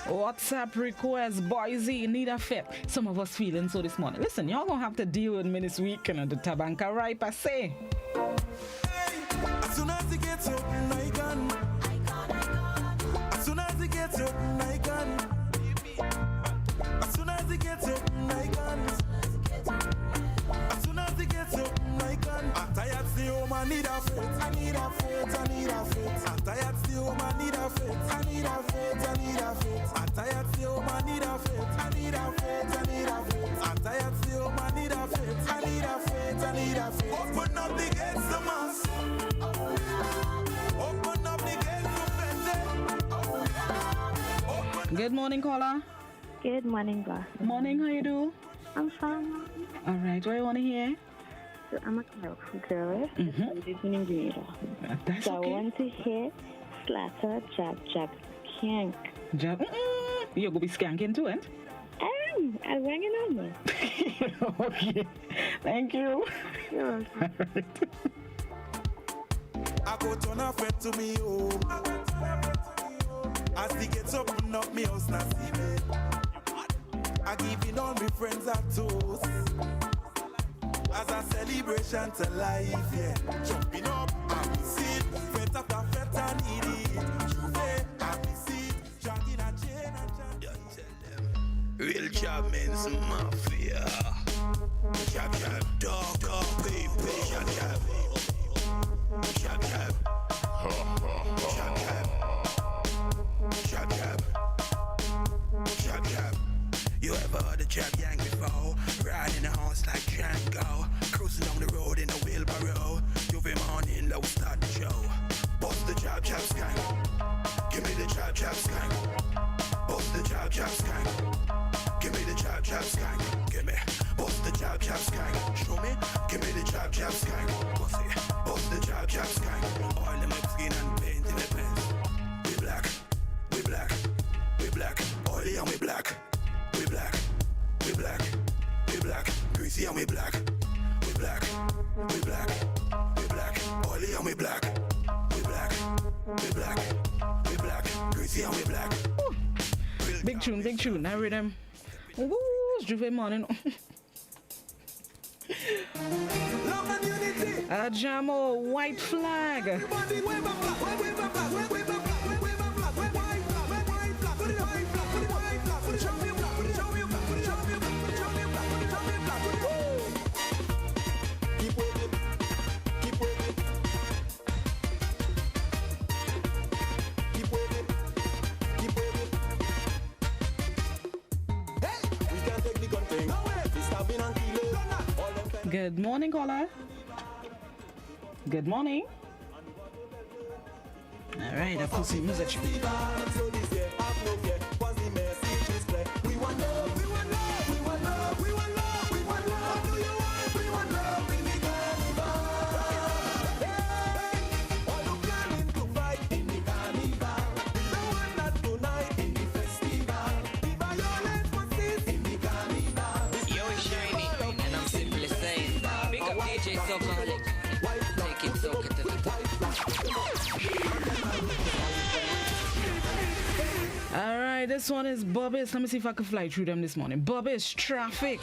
WhatsApp request, Boise, need a fit. Some of us feeling so this morning. Listen, y'all gonna have to deal with me this weekend at the Tabanka Ripe, I say. As soon as it gets open, I can. As soon as it gets open, I can. As soon as it gets open, I can. As soon as it gets open, I can. I'm tired, stay home, I need a fit. I need a fit, I need a fit. I'm tired, stay home, I need a fit. I need a fit, I need a fit. I'm tired, stay home, I need a fit. I need a fit, I need a fit. I'm tired, stay home, I need a fit. I need a fit, I need a fit. Open up the gates to mass. Open up the gates to plenty. Good morning, caller. Good morning, boss. Morning, how you do? I'm fine. All right, what you want to hear? So I'm a girl. I'm living in Grenada. That's so okay. I want to hear Slatter, Jab, Jab, Skank. Jab? You're going to be skanking too, eh? I rang your number. Okay. Thank you. You're welcome. I go turn a friend to me home. As the gates open up, me house not see me. I giving all my friends a toast as a celebration to life, yeah. Jumping up, happy seat, fete after fete and eat it. Juve, happy seat, dragging a chain and chain. Real job means mafia. Jab jab, dog dog, baby. Jab jab, jab jab, jab jab, jab jab, jab jab. You ever heard a jab yang before? Riding a horse like Django, cruising down the road in a wheelbarrow. Every morning, low start the show. Bust the jab jab skank. Give me the jab jab skank. Bust the jab jab skank. Give me the jab jab skank. Give me. Bust the jab jab skank. Show me. Give me the jab jab skank. Bust it. Bust the jab jab skank. Oil in my skin and paint in my pants. We black. We black. We black. Oily and we black. We black. We black. We black. Greasy and we black. We black. We black. We black. Oily and we black. We black. We black. We black. Greasy and we black. Big tune. I read them. Woo, it's Juve morning. A Jamo white flag. Good morning, caller. Good morning. All right, I've put some music. All right, this one is Bobby's. Let me see if I can fly through them this morning. Bobby's traffic.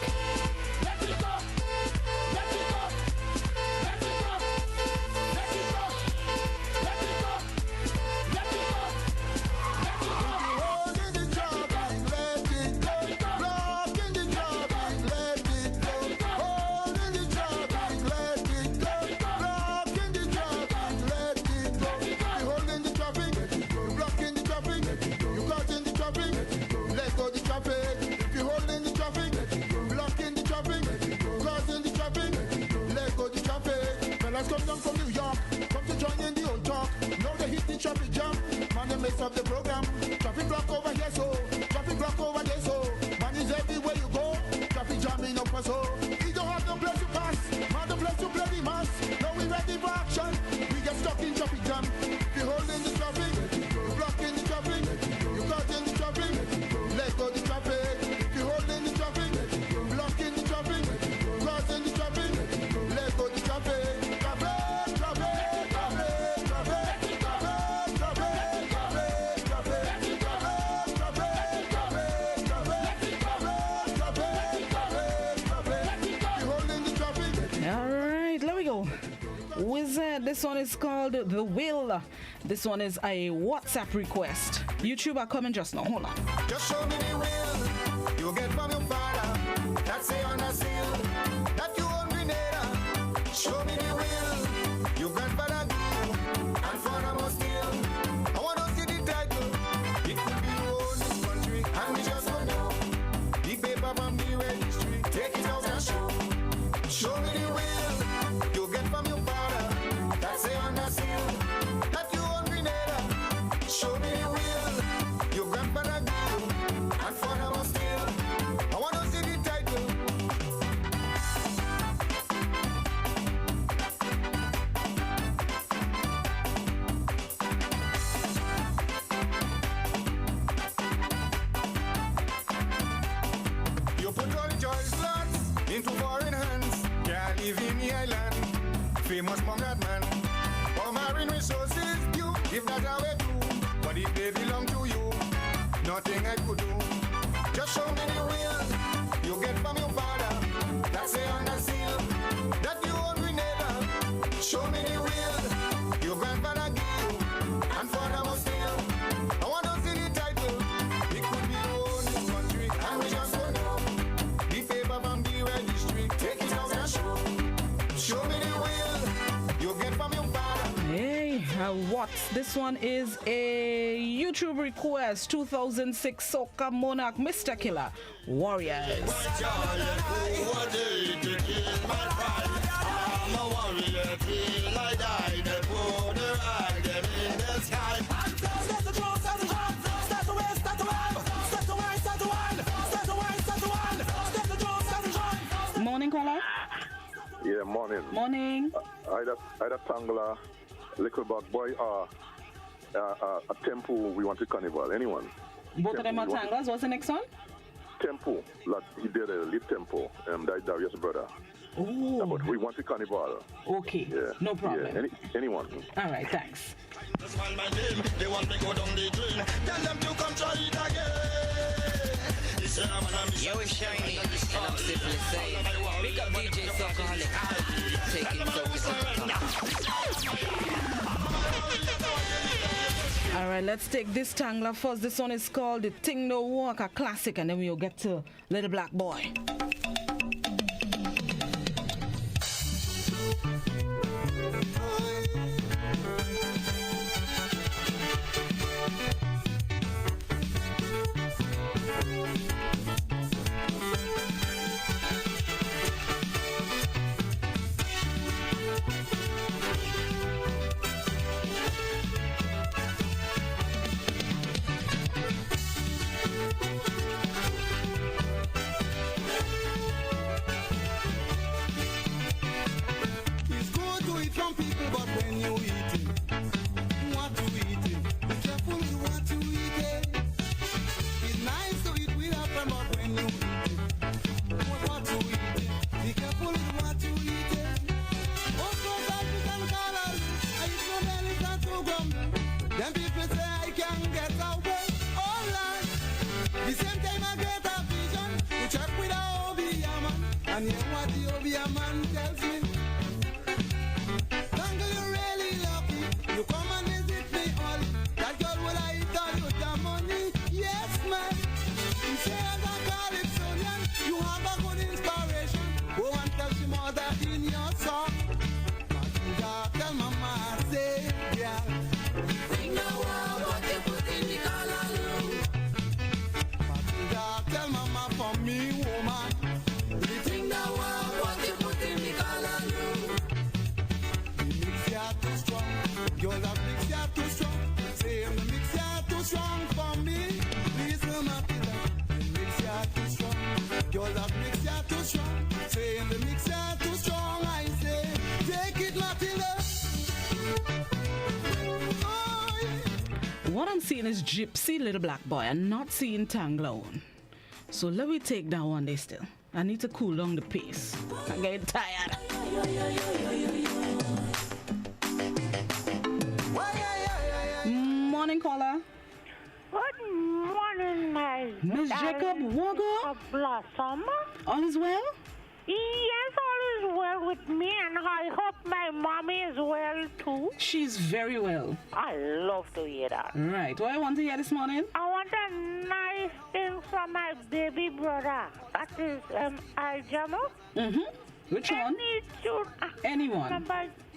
Come down from New York, come to join in the old talk. Now they hit the traffic jam, man they mess up the program. Traffic block over here so, traffic block over there so. Man is everywhere you go, traffic jamming up us so. We don't have no place to pass, man the place to play the mass. Now we ready for action, we get stuck in traffic jam. You holding the traffic, you blocking the traffic, you caught in the traffic. Let go the traffic, you holding the traffic, blocking the traffic, crossing the traffic. Let go the traffic. Wizard, this one is called The Will. This one is a WhatsApp request. YouTube are coming just now. Hold on. Just show me the will you get from your father. That's say on a seal that you own Grenada. Show me the will your grandfather do and father must steal. I want to see the title. It could be you own this country and we just don't know. The paper from the registry, take it out and show. Show me the will you get from your father. That's say on a seal that you own Grenada. Show me the will your grandfather do and father must steal. I want to famous Mongrel man. For marine resources, you give that away too. But if they belong to you, nothing I could do. Just show me the will you get from your father. That's it on the seal that you own Grenada. Show me the will your grandfather gave you, and father must steal. I want to see the title. It could be your own country, and we just don't know. The paper from the registry, take it out and show. Show me the will you get from your father. Hey, what? This one is a YouTube request. 2006 Soca Monarch Mr. Killer Warriors. Morning, caller. Yeah, morning. Morning. Either Tangla, Little Bug Boy, or a Tempo, we want to carnival. Anyone? Both of them are Tanglas. What's the next one? Tempo, like he did a lead Tempo, that Darius' brother. Oh. But we want to carnival. Okay, yeah. No problem. Yeah. Anyone. All right, thanks. That's why my name, they want me go down the drain. Tell them to come try it again. Yo, it's Shiny, and I'm simply saying, big up DJ Sockaholic, taking focus on the top. All right, let's take this Tangler first. This one is called The Thing No Walk, a classic, and then we'll get to Little Black Boy. What I'm seeing is Gypsy Little Black Boy. I'm not seeing Tanglone. So let me take that one day still. I need to cool down the pace. I'm getting tired. Morning, caller. Good morning, my Miss Jacob Wago. Blossom. All is well? Yes, all is well with me, and I hope my mommy is well too. She's very well. I love to hear that. Right. What I want to hear this morning? I want a nice thing from my baby brother. That is Aljamo. Which one? Anyone.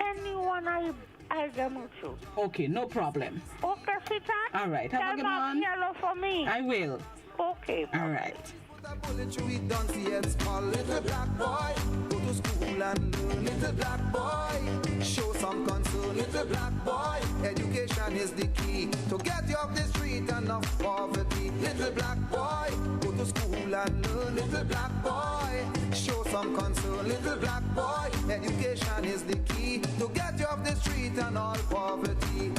Anyone Aljamo too. Okay, no problem. Okay, sweetheart. All right. Have a good one. Yellow for me. I will. Okay. All right. Little black boy, go to school and learn. Little black boy, show some concern. Little black boy, education is the key to get you off the street and off poverty. Little black boy, go to school and learn. Little black boy, show some concern. Little black boy, education is the key to get you off the street and all poverty.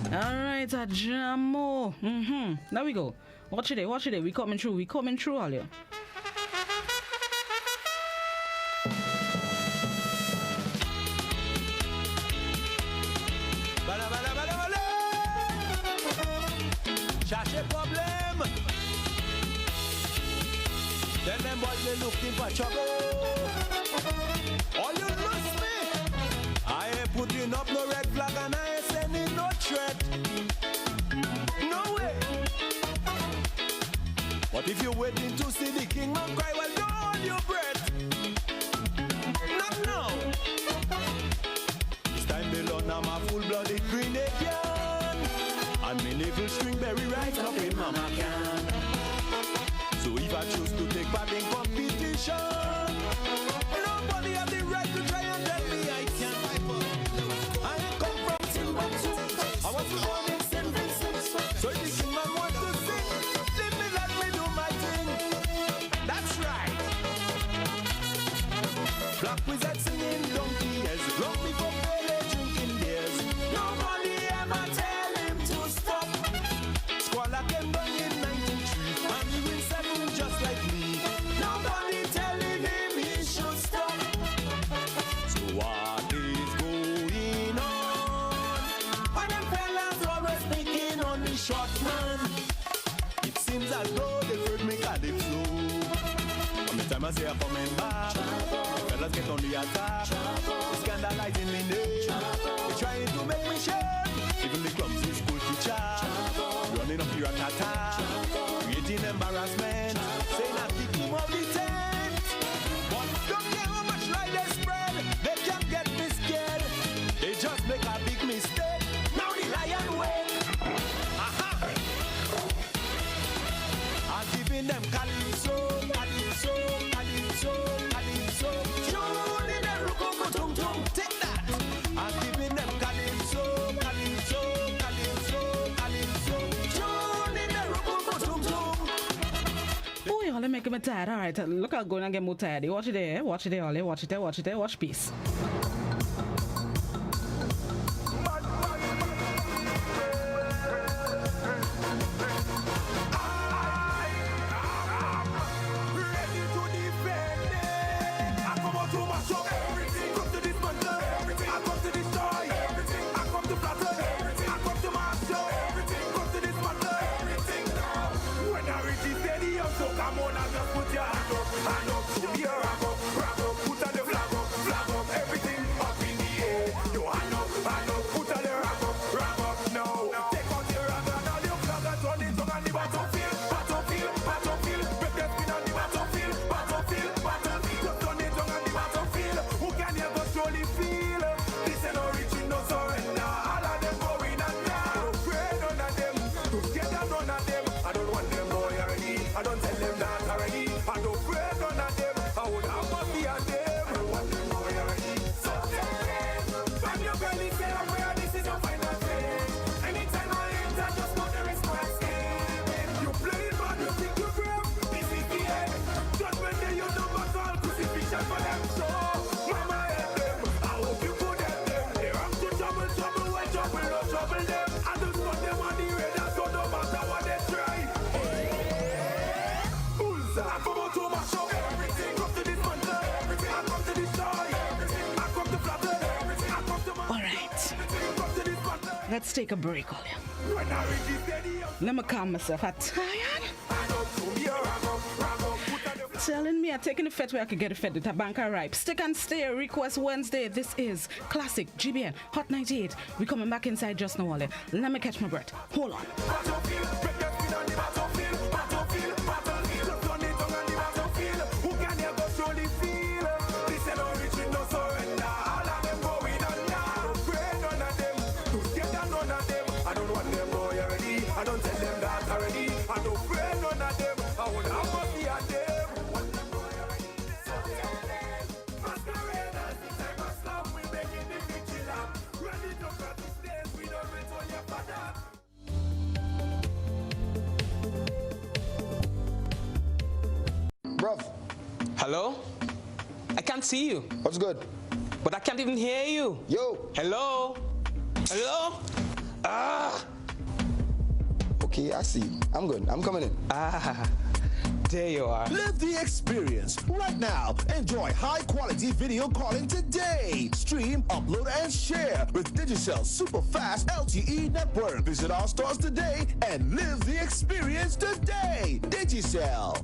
All right, Ajamo. There we go. Watch it, we coming through, all you. Cherchez problème. Then them boys they looking for trouble. All you lose me. I ain't putting up no red flag and I ain't sending no threat. No way. But if you're waiting to see the king man cry, well, don't hold your breath. Not now. This time below now my full-blooded Grenadian. And me navel string berry right up in mama can. So if I choose to take part in competition, nobody has the right to try and tell me I can't. I ain't come from Timbuktu. I was born in St. Vincent. So if the king man wants to sing, let me do my thing. That's right. Black wizard singing donkey years, long before Pele drinking beers. Nobody ever tell him to stop. Squalor came down in 93, and he will 7 just like me. Nobody telling him he should stop. So what is going on? Why them fellas always picking on the short man? It seems as though they've heard me calypso. From the time I say I'm coming back, fellas get on the attack. Scandalizing me name. They're trying to make me shame. Even the clumsy school teacher running up your attack, creating embarrassment, saying I kick him off the tent. But don't care how much light they spread, they can't get me scared. They just make a big mistake. Now the lion wake. Aha! I'm giving them calypso, calypso, calypso, calypso. Tune in the rukuku tum tum. Take that. I'm giving them calypso, calypso, calypso, calypso. Tune in the rukuku tum tum. Oh, y'all are making me tired. All right, look, I'm going to get more tired. Watch it there, Ollie. Watch it there. Watch peace. Ready to defend it. I come out to mash up everything. Come to dismantle everything. I come to destroy everything. I come to flatten everything. I come to mash up everything. Come to dismantle everything now. When I reach the stadium, so come on and just put your hand up. Hand up to me, rag up, put on the flag up, everything up in the air. Your hand up, put on the rag up now. Take out your rag and all your flag and turn it on the battlefield. Break the spin on the battlefield. Just turn it on the battlefield. Who can ever surely feel? This ain't no reaching, no surrender. All of them going and now. Afraid none of them, too scared of none of them. I don't want them boy already. I don't tell them that already. I don't afraid none of them. I would have must be at them. I don't want them boy already. So tell them, from your belly say I'm where this is your final phase. Anytime I enter, just know there is no escape. You play it bad, you think you're brave. This is the end. Judgment day, you know what's all crucifixion for them. So, mama help them. I hope you could help them. They're up to trouble, when trouble, no trouble them. I just put them on the radar, so no matter what they try. Bullseye. I come out to mash up everything. Come to dismantle everything. I come to destroy everything. I come to flatten everything. I come to mash All right. everything. Come to dismantle. Let's take a break, Ollie. When I reach the stadium, Let me calm myself. I'm tired. hand up to me, rag up, put on the flag. Telling me I'm taking the fet where I could get a fet. The banker ripe. Stick and stay. Request Wednesday. This is Classic GBN Hot 98. We coming back inside just now, Ollie. Let me catch my breath. Hold on. Battlefield, break the spin on the battlefield. Just turn it on the battlefield. Who can ever surely feel? This ain't no reaching, no surrender. All of them going on now. Afraid none of them, too scared of none of them. I don't want them boy already. I don't tell them that already. I don't afraid none of them. I would have must be at them. So tell them, masqueraders, this time of slum, we making the victory lap. Ready to cut the stage, we don't wait on your father. Bruv, Hello? I can't see you. what's good? But I can't even hear you. Yo, Hello? Hello? Ah! Okay, I see. I'm good. I'm coming in. Ah, there you are. Live the experience right now. Enjoy high-quality video calling today. Stream, upload, and share with Digicell's super fast LTE network. Visit our stores today and live the experience today. Digicell.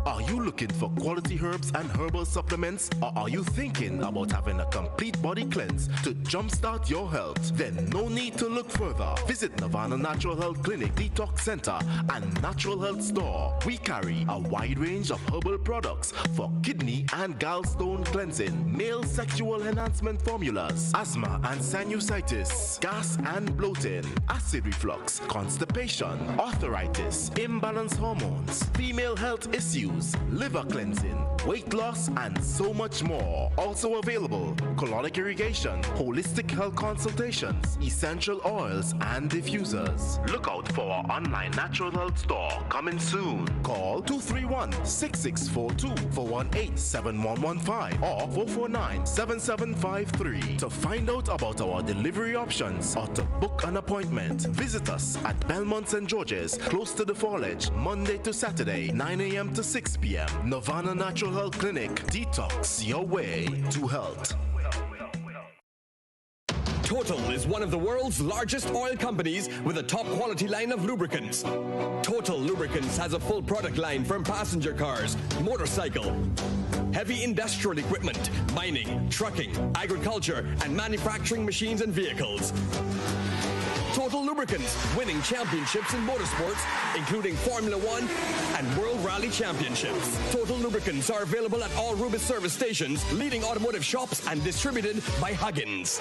Are you looking for quality herbs and herbal supplements? Or are you thinking about having a complete body cleanse to jumpstart your health? Then no need to look further. Visit Nirvana Natural Health Clinic, Detox Center, and Natural Health Store. We carry a wide range of herbal products for kidney and gallstone cleansing, male sexual enhancement formulas, asthma and sinusitis, gas and bloating, acid reflux, constipation, arthritis, imbalanced hormones, female health issues, liver cleansing, weight loss, and so much more. Also available, colonic irrigation, holistic health consultations, essential oils, and diffusers. Look out for our online natural health store coming soon. Call 231-6642 418-7115 or 449-7753 to find out about our delivery options or to book an appointment. Visit us at Belmont St. George's, close to the Foliage, Monday to Saturday, 9 a.m. to 6 p.m. Nirvana Natural Health Clinic. Detox your way to health. Total is one of the world's largest oil companies with a top quality line of lubricants. Total Lubricants has a full product line from passenger cars, motorcycle, heavy industrial equipment, mining, trucking, agriculture, and manufacturing machines and vehicles. Total Lubricants, winning championships in motorsports, including Formula One and World Rally Championships. Total Lubricants are available at all Rubis service stations, leading automotive shops, and distributed by Huggins.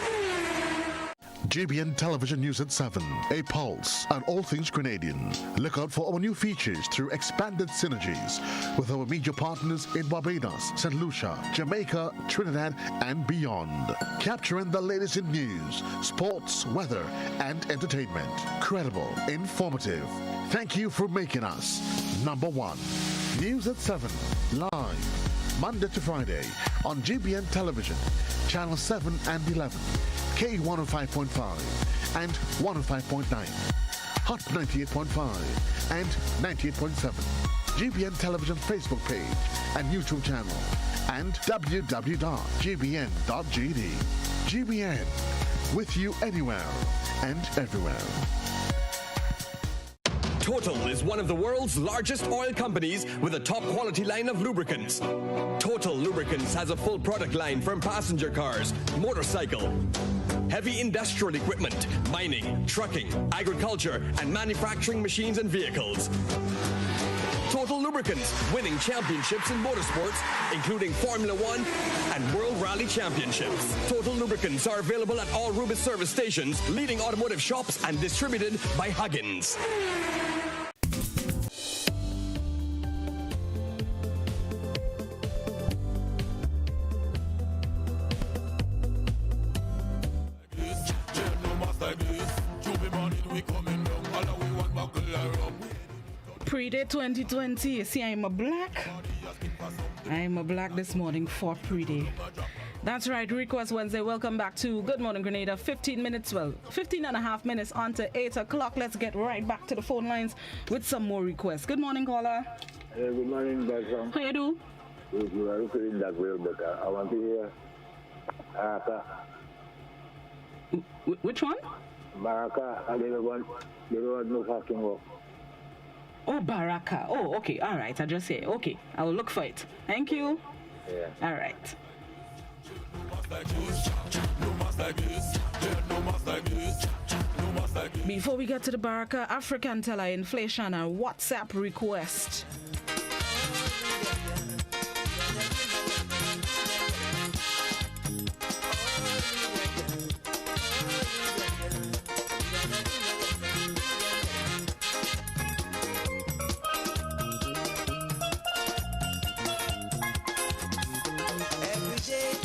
GBN Television News at 7, a pulse on all things Grenadian. Look out for our new features through expanded synergies with our media partners in Barbados, St. Lucia, Jamaica, Trinidad, and beyond. Capturing the latest in news, sports, weather, and entertainment. Credible, informative. Thank you for making us number one. News at 7, live, Monday to Friday on GBN Television, Channel 7 and 11. K105.5 and 105.9, Hot 98.5 and 98.7, GBN Television Facebook page and YouTube channel, and www.gbn.gd. GBN, with you anywhere and everywhere. Total is one of the world's largest oil companies with a top quality line of lubricants. Total Lubricants has a full product line from passenger cars, motorcycle, heavy industrial equipment, mining, trucking, agriculture, and manufacturing machines and vehicles. Total Lubricants, winning championships in motorsports, including Formula One and World Rally Championships. Total Lubricants are available at all Rubis service stations, leading automotive shops, and distributed by Huggins. Pre-day 2020. You see, I'm a black this morning for pre-day. That's right, Request Wednesday. Welcome back to Good Morning Grenada. 15 and a half minutes on to 8 o'clock. Let's get right back to the phone lines with some more requests. Good morning, caller. Good morning, Bassam. How you do? You are looking that well, but I want to hear Baraka. Which one? Baraka. I didn't want no fucking work. Oh, Baraka. Oh, okay. All right. I just say, okay. I will look for it. Thank you. Yeah. All right. Before we get to the Baraka, African teller inflation and WhatsApp request.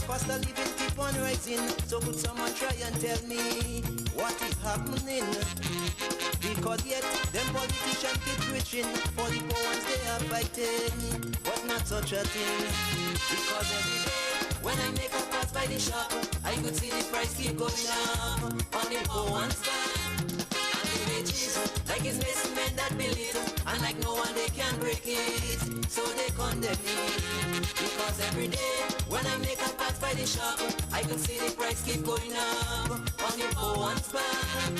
Cost of living keep on rising, so could someone try and tell me what is happening? Because yet them politicians keep preaching for the poor ones they are fighting, but not such a thing. Because every day when I make a pass by the shop, I could see the price keep going up on the poor ones stand. And the wages, like it's missing men that believe, and like no one they can break it, so they condemn me. Because every day when I make a pass by the shop, I can see the price keep going up on the poor one's back. And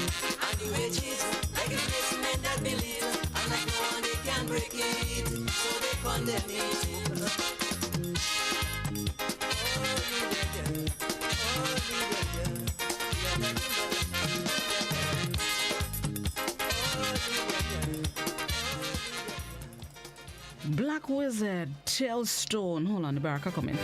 the wages, like it's missing men that believe, and like no one they can break it, so they condemn me. Black Wizard, Tailstone. Hold on, the Baraka coming.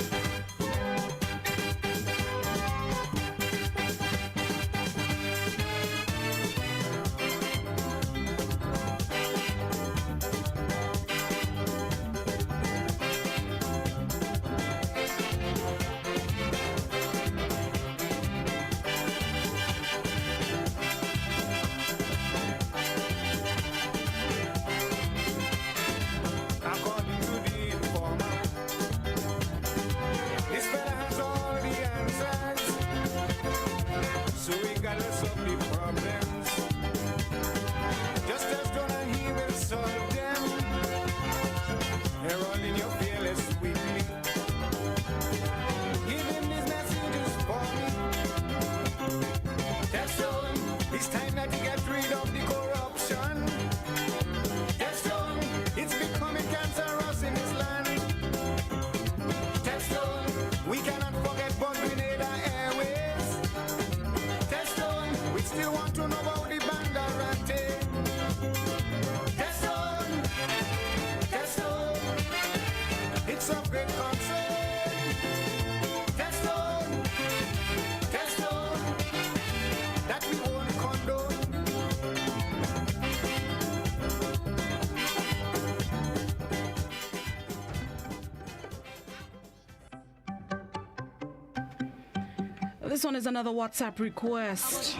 This one is another WhatsApp request.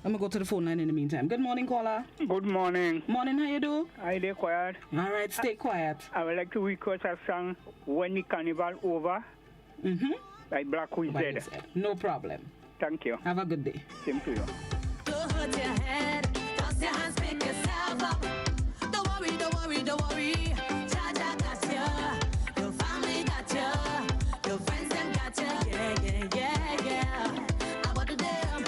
I'm gonna go to the phone line in the meantime. Good morning, caller. Good morning. Morning, how you do? I stay quiet. All right, stay quiet. I would like to request a song, When the Carnival Over, by Black Wizard. No problem. Thank you. Have a good day. Same to you. Don't hurt your head, toss your hands, pick yourself up. Don't worry, don't worry, don't worry. Jaja got you, your family got you, your friends them got you. Yeah, yeah, yeah, yeah. I want to them.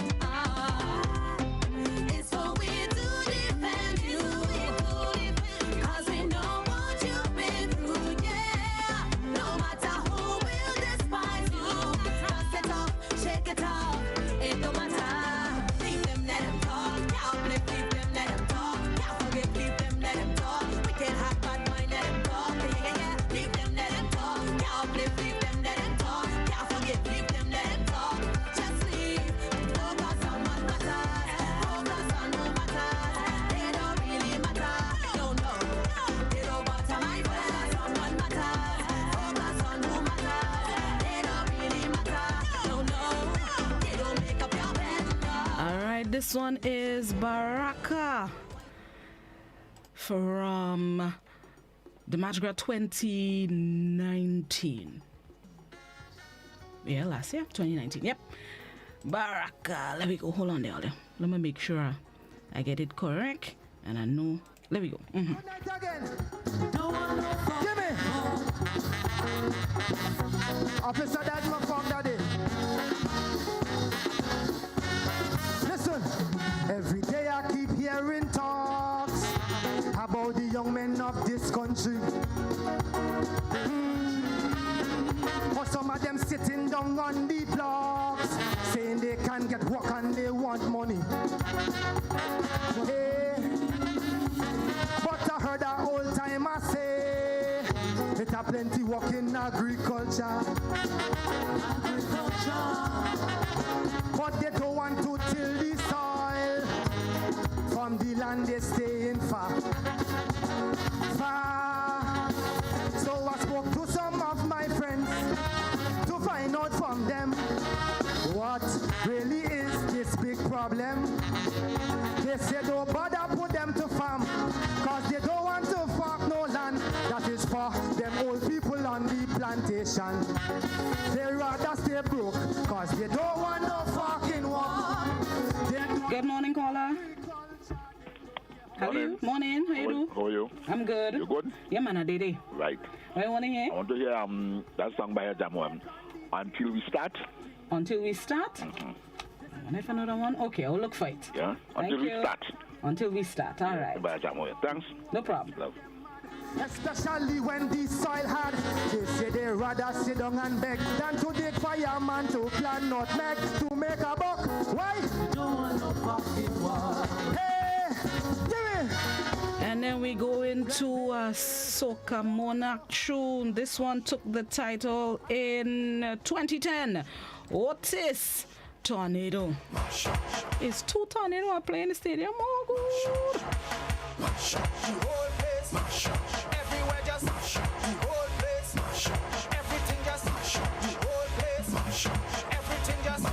It's for we to defend you, 'cause we know what you've been through. Yeah, no matter who will despise you, dust it off, shake it off. It don't matter. Leave them, let them talk. Yeah, uplift, leave them, let them talk. Yeah, forgive, leave them, let them talk. We can't have bad mind, let them talk. Yeah, yeah, yeah. Leave them, let them talk. Yeah, uplift, leave them, let them talk. Yeah, forgive, leave them, let them talk. Just leave. Focus on what matters. Focus on who matters. They don't really matter. No, no. They don't matter, my friend. Focus on what matters. Focus on who matters. They don't really matter. No, no. They don't make up your bed. All right, this one is Baraka from the Mardi Gras 2019. Yeah, last year, 2019. Yep. Baraka. Let me go. Hold on there. Let me make sure I get it correct. And I know. Let me go. Jimmy! Officer, that's my phone, daddy. Listen, every day I keep hearing talks about the young men of this country. But some of them sitting down on the blocks, saying they can't get work and they want money. Hey, but I heard that old timer say it a plenty work in agriculture. But they don't want to till the soil. From the land they staying far. Far. So I spoke to some of my friends to find out from them what really is this big problem. They say don't bother put them to farm, 'cause they don't want to farm no land that is for them old people on the plantation. They rather stay broke, 'cause they don't want no fucking work. Good morning, caller. How are you? Morning. How you do? How are you? I'm good. You good? Yeah, man, I did it. Right. What you want to hear? I want to hear that song by Jamo. Until we start. Until we start? Mm-hmm. I wonder if another one. Okay, I'll look for it. Yeah. Until we start. Until we start. All right. By Jamo. Thanks. No problem. Love. Especially when the soil hard, they say they rather sit down and beg than to dig fireman to plant nutmeg to make a buck. Why? Don't want no pocket war. Hey, give me. And then we go into a Soca Monarch tune. This one took the title in 2010. Otis Tornado. It's 2 tornadoes are playing in the stadium. Oh, good. Everywhere just the whole place. Everything just the whole place. Everything just the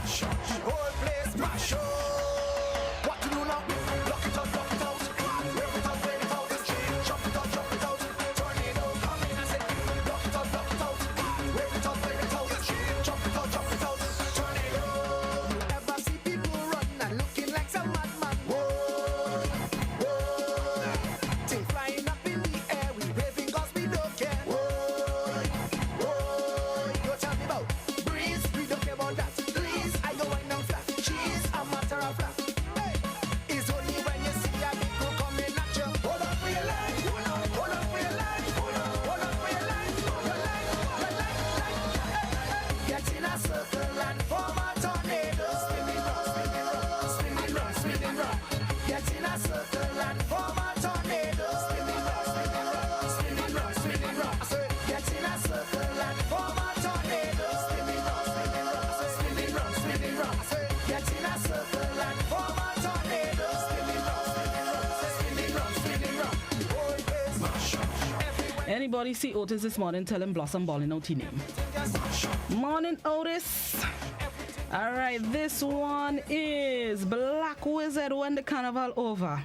whole place. Mash up. What to do now? Lock it up, lock it out. Rip it up, rip it out. Jump it up, jump it out. Tornado come in and say, lock it up, lock it out. Rip it up, rip it out. Jump it up, jump it out. Tornado. You ever see people run and looking like some madman? Whoa, whoa. Thing flying up in the air, we raving 'cause we don't care. Whoa, whoa. You tell me about breeze, we don't care about that. Please, I go wine and flat. Cheese, a matter of fact. Hey, it's only when you see a big crew coming at you. Hold on for your life. Hold on for your life. Hold on for your life. Your life. Hey. Get in a circle and form a tornado. Spinning round, spinning round, spinning round, spinning round. Get in a circle and form a tornado. Spinning round, spinning round, spinning round, spinning round. I said, get in a circle and form a tornado. Spinning round, spinning round, spinning round, spinning round. I said, get in a circle and form a tornado. Spinning round, spinning round, spinning round, spinning round. Whole place mash up. Anybody see Otis this morning? Tell him Blossom Balling out his name. Morning, Otis. All right, this one is Black Wizard When the Carnival Over.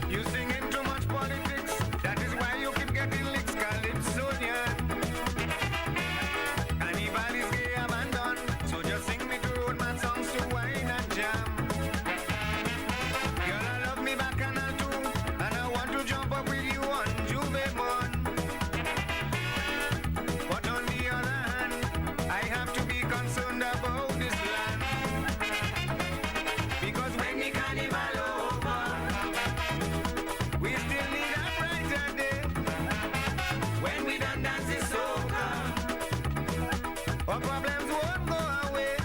You singing too much politics. That is why you keep getting licks, Calypsonian. Carnival is gay abandoned. So just sing me two roadman songs to wine and jam. Girl, I love me back and I do. And I want to jump up with you on Juve Mon. But on the other hand, I have to be concerned about this land. Because when the carnival over, we still need a brighter day. When we done dance this soca, our problems won't go away.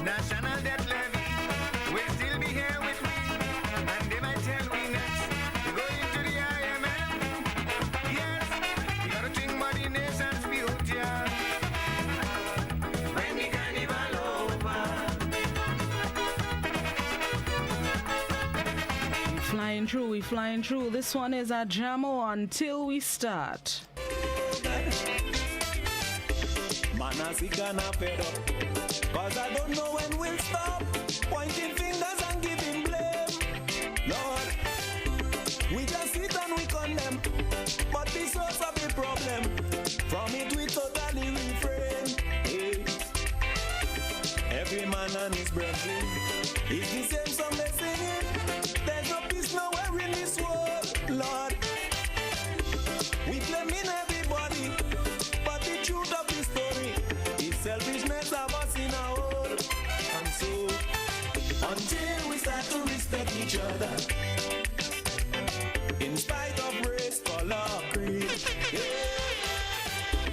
National debt levy will still be here with me, and they might tell me next to go into the IMF. Yes, we gotta think about the nation's future. When the carnival over. We flying through. This one is a Jamo Until We Start. Man, I see gonna fed up. 'Cause I don't know when we'll stop pointing fingers and giving blame. Lord, we just sit and we condemn. But the source of the problem, from it we totally refrain. Hey. Every man and his brethren, it's the same song they singing. There's no peace nowhere in this world, Lord. We blaming everybody, but the truth of the story is selfishness of us in our world. And so, until we start to respect each other, in spite of race, color, creed, yeah,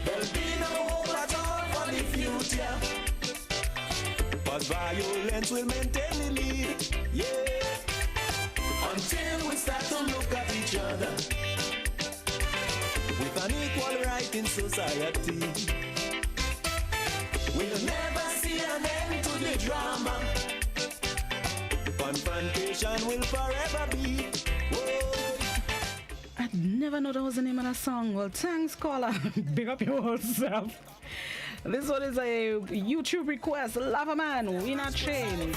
there'll be no hope at all for the future. 'Cause violence will maintain the lead, yeah. Until we start to look at each other with an equal right in society, we'll never see an end to the drama. Confrontation will forever be. Whoa. I never know that was the name of that song. Well, thanks, caller. Big up yourself. This one is a YouTube request. Lava Man, we not change.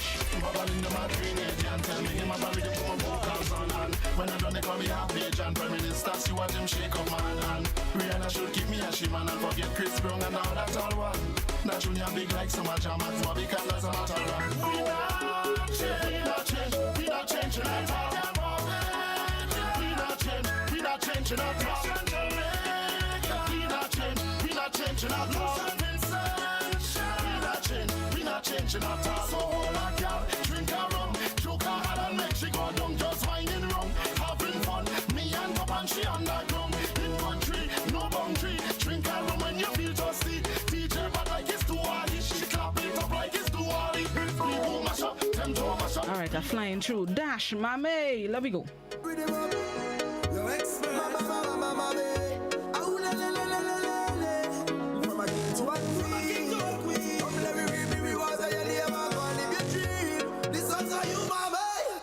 When I done they call me half page and Prime Minister, see what him shake up man and Rihanna should keep me a shimman and forget Chris Brown and all that all one. That junior big like so much and for because as a matter of we not change, we not changing at all. We not changing at all. We not changing at all. We not changing at all. So hold a girl, drink a rum, choke a hard and make she go down just whining wrong. Having fun, me and Pop and she underground. In country, no boundary, drink a rum when you feel thirsty. DJ but like it's too hard, she clap it up like it's too hard. People mash up, them to mash up. All right, I'm flying through. Dash, mame, let me go.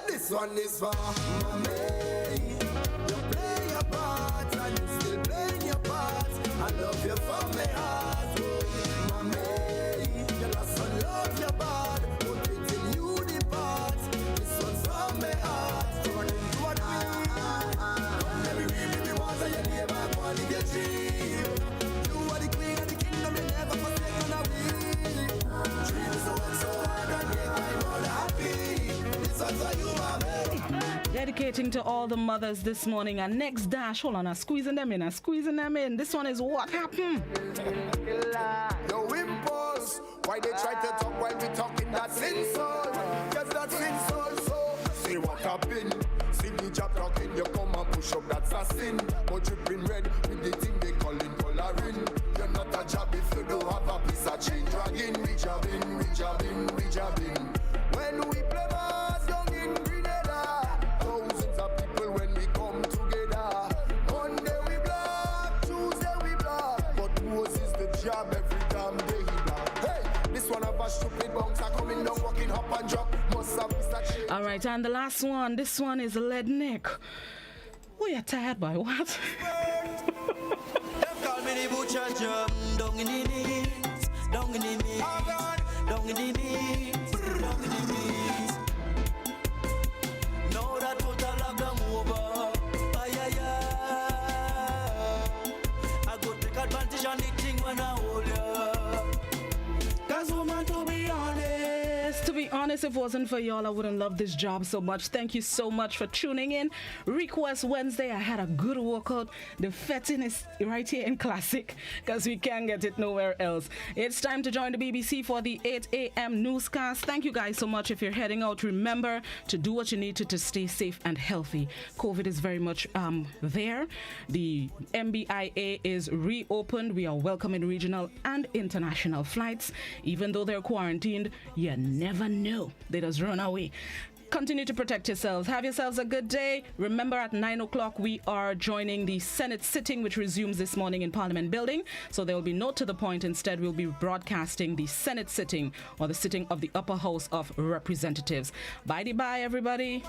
This one is for mommy. You play your part and you still playing your part. I love you from my heart, mommy. You lost some love your body, but until you depart. This one's from my heart. Running to a dream. Every really want to you never want to get dream. You are the queen of the kingdom, you never forsake on a wheel. Dreams so hard and make my mother happy. This one's for you, mommy. Dedicating to all the mothers this morning. Our next dash, hold on, I'm squeezing them in. This one is What Happened? Yo, impulse. Why they try to talk while we talking? That's insult. Yes, that's insult. So, see what happened. See the job talking, you come and push up, that's a sin. But dripping red with the thing they calling coloring. You're not a job if you don't have a piece of chain dragging. We jabbing, we jabbing, we jabbing. When we play mass down in Grenada, thousands of people when we come together. Monday we block, Tuesday we block, but Moses the job every damn day he block. Hey, this one of us stupid bunks are coming down, walking up and drop. Must have missed that shit. All right, and the last one. This one is Lead Nick. Oh, you're tired by what? Them call me the butcher drum, down in the knees, down in the knees, down in the knees, down in the knees. Now that total lockdown over, ay. I go take advantage on the thing when I hold ya. 'Cause woman, to be honest, if it wasn't for y'all, I wouldn't love this job so much. Thank you so much for tuning in. Request Wednesday, I had a good workout. The fetting is right here in Classic because we can't get it nowhere else. It's time to join the BBC for the 8 a.m. newscast. Thank you guys so much. If you're heading out, remember to do what you need to stay safe and healthy. COVID is very much there. The MBIA is reopened. We are welcoming regional and international flights. Even though they're quarantined, you never know. They just run away. Continue to protect yourselves. Have yourselves a good day. Remember, at 9 o'clock, we are joining the Senate sitting, which resumes this morning in Parliament Building. So there will be no to the point. Instead, we'll be broadcasting the Senate sitting, or the sitting of the Upper House of Representatives. Bye-bye, everybody.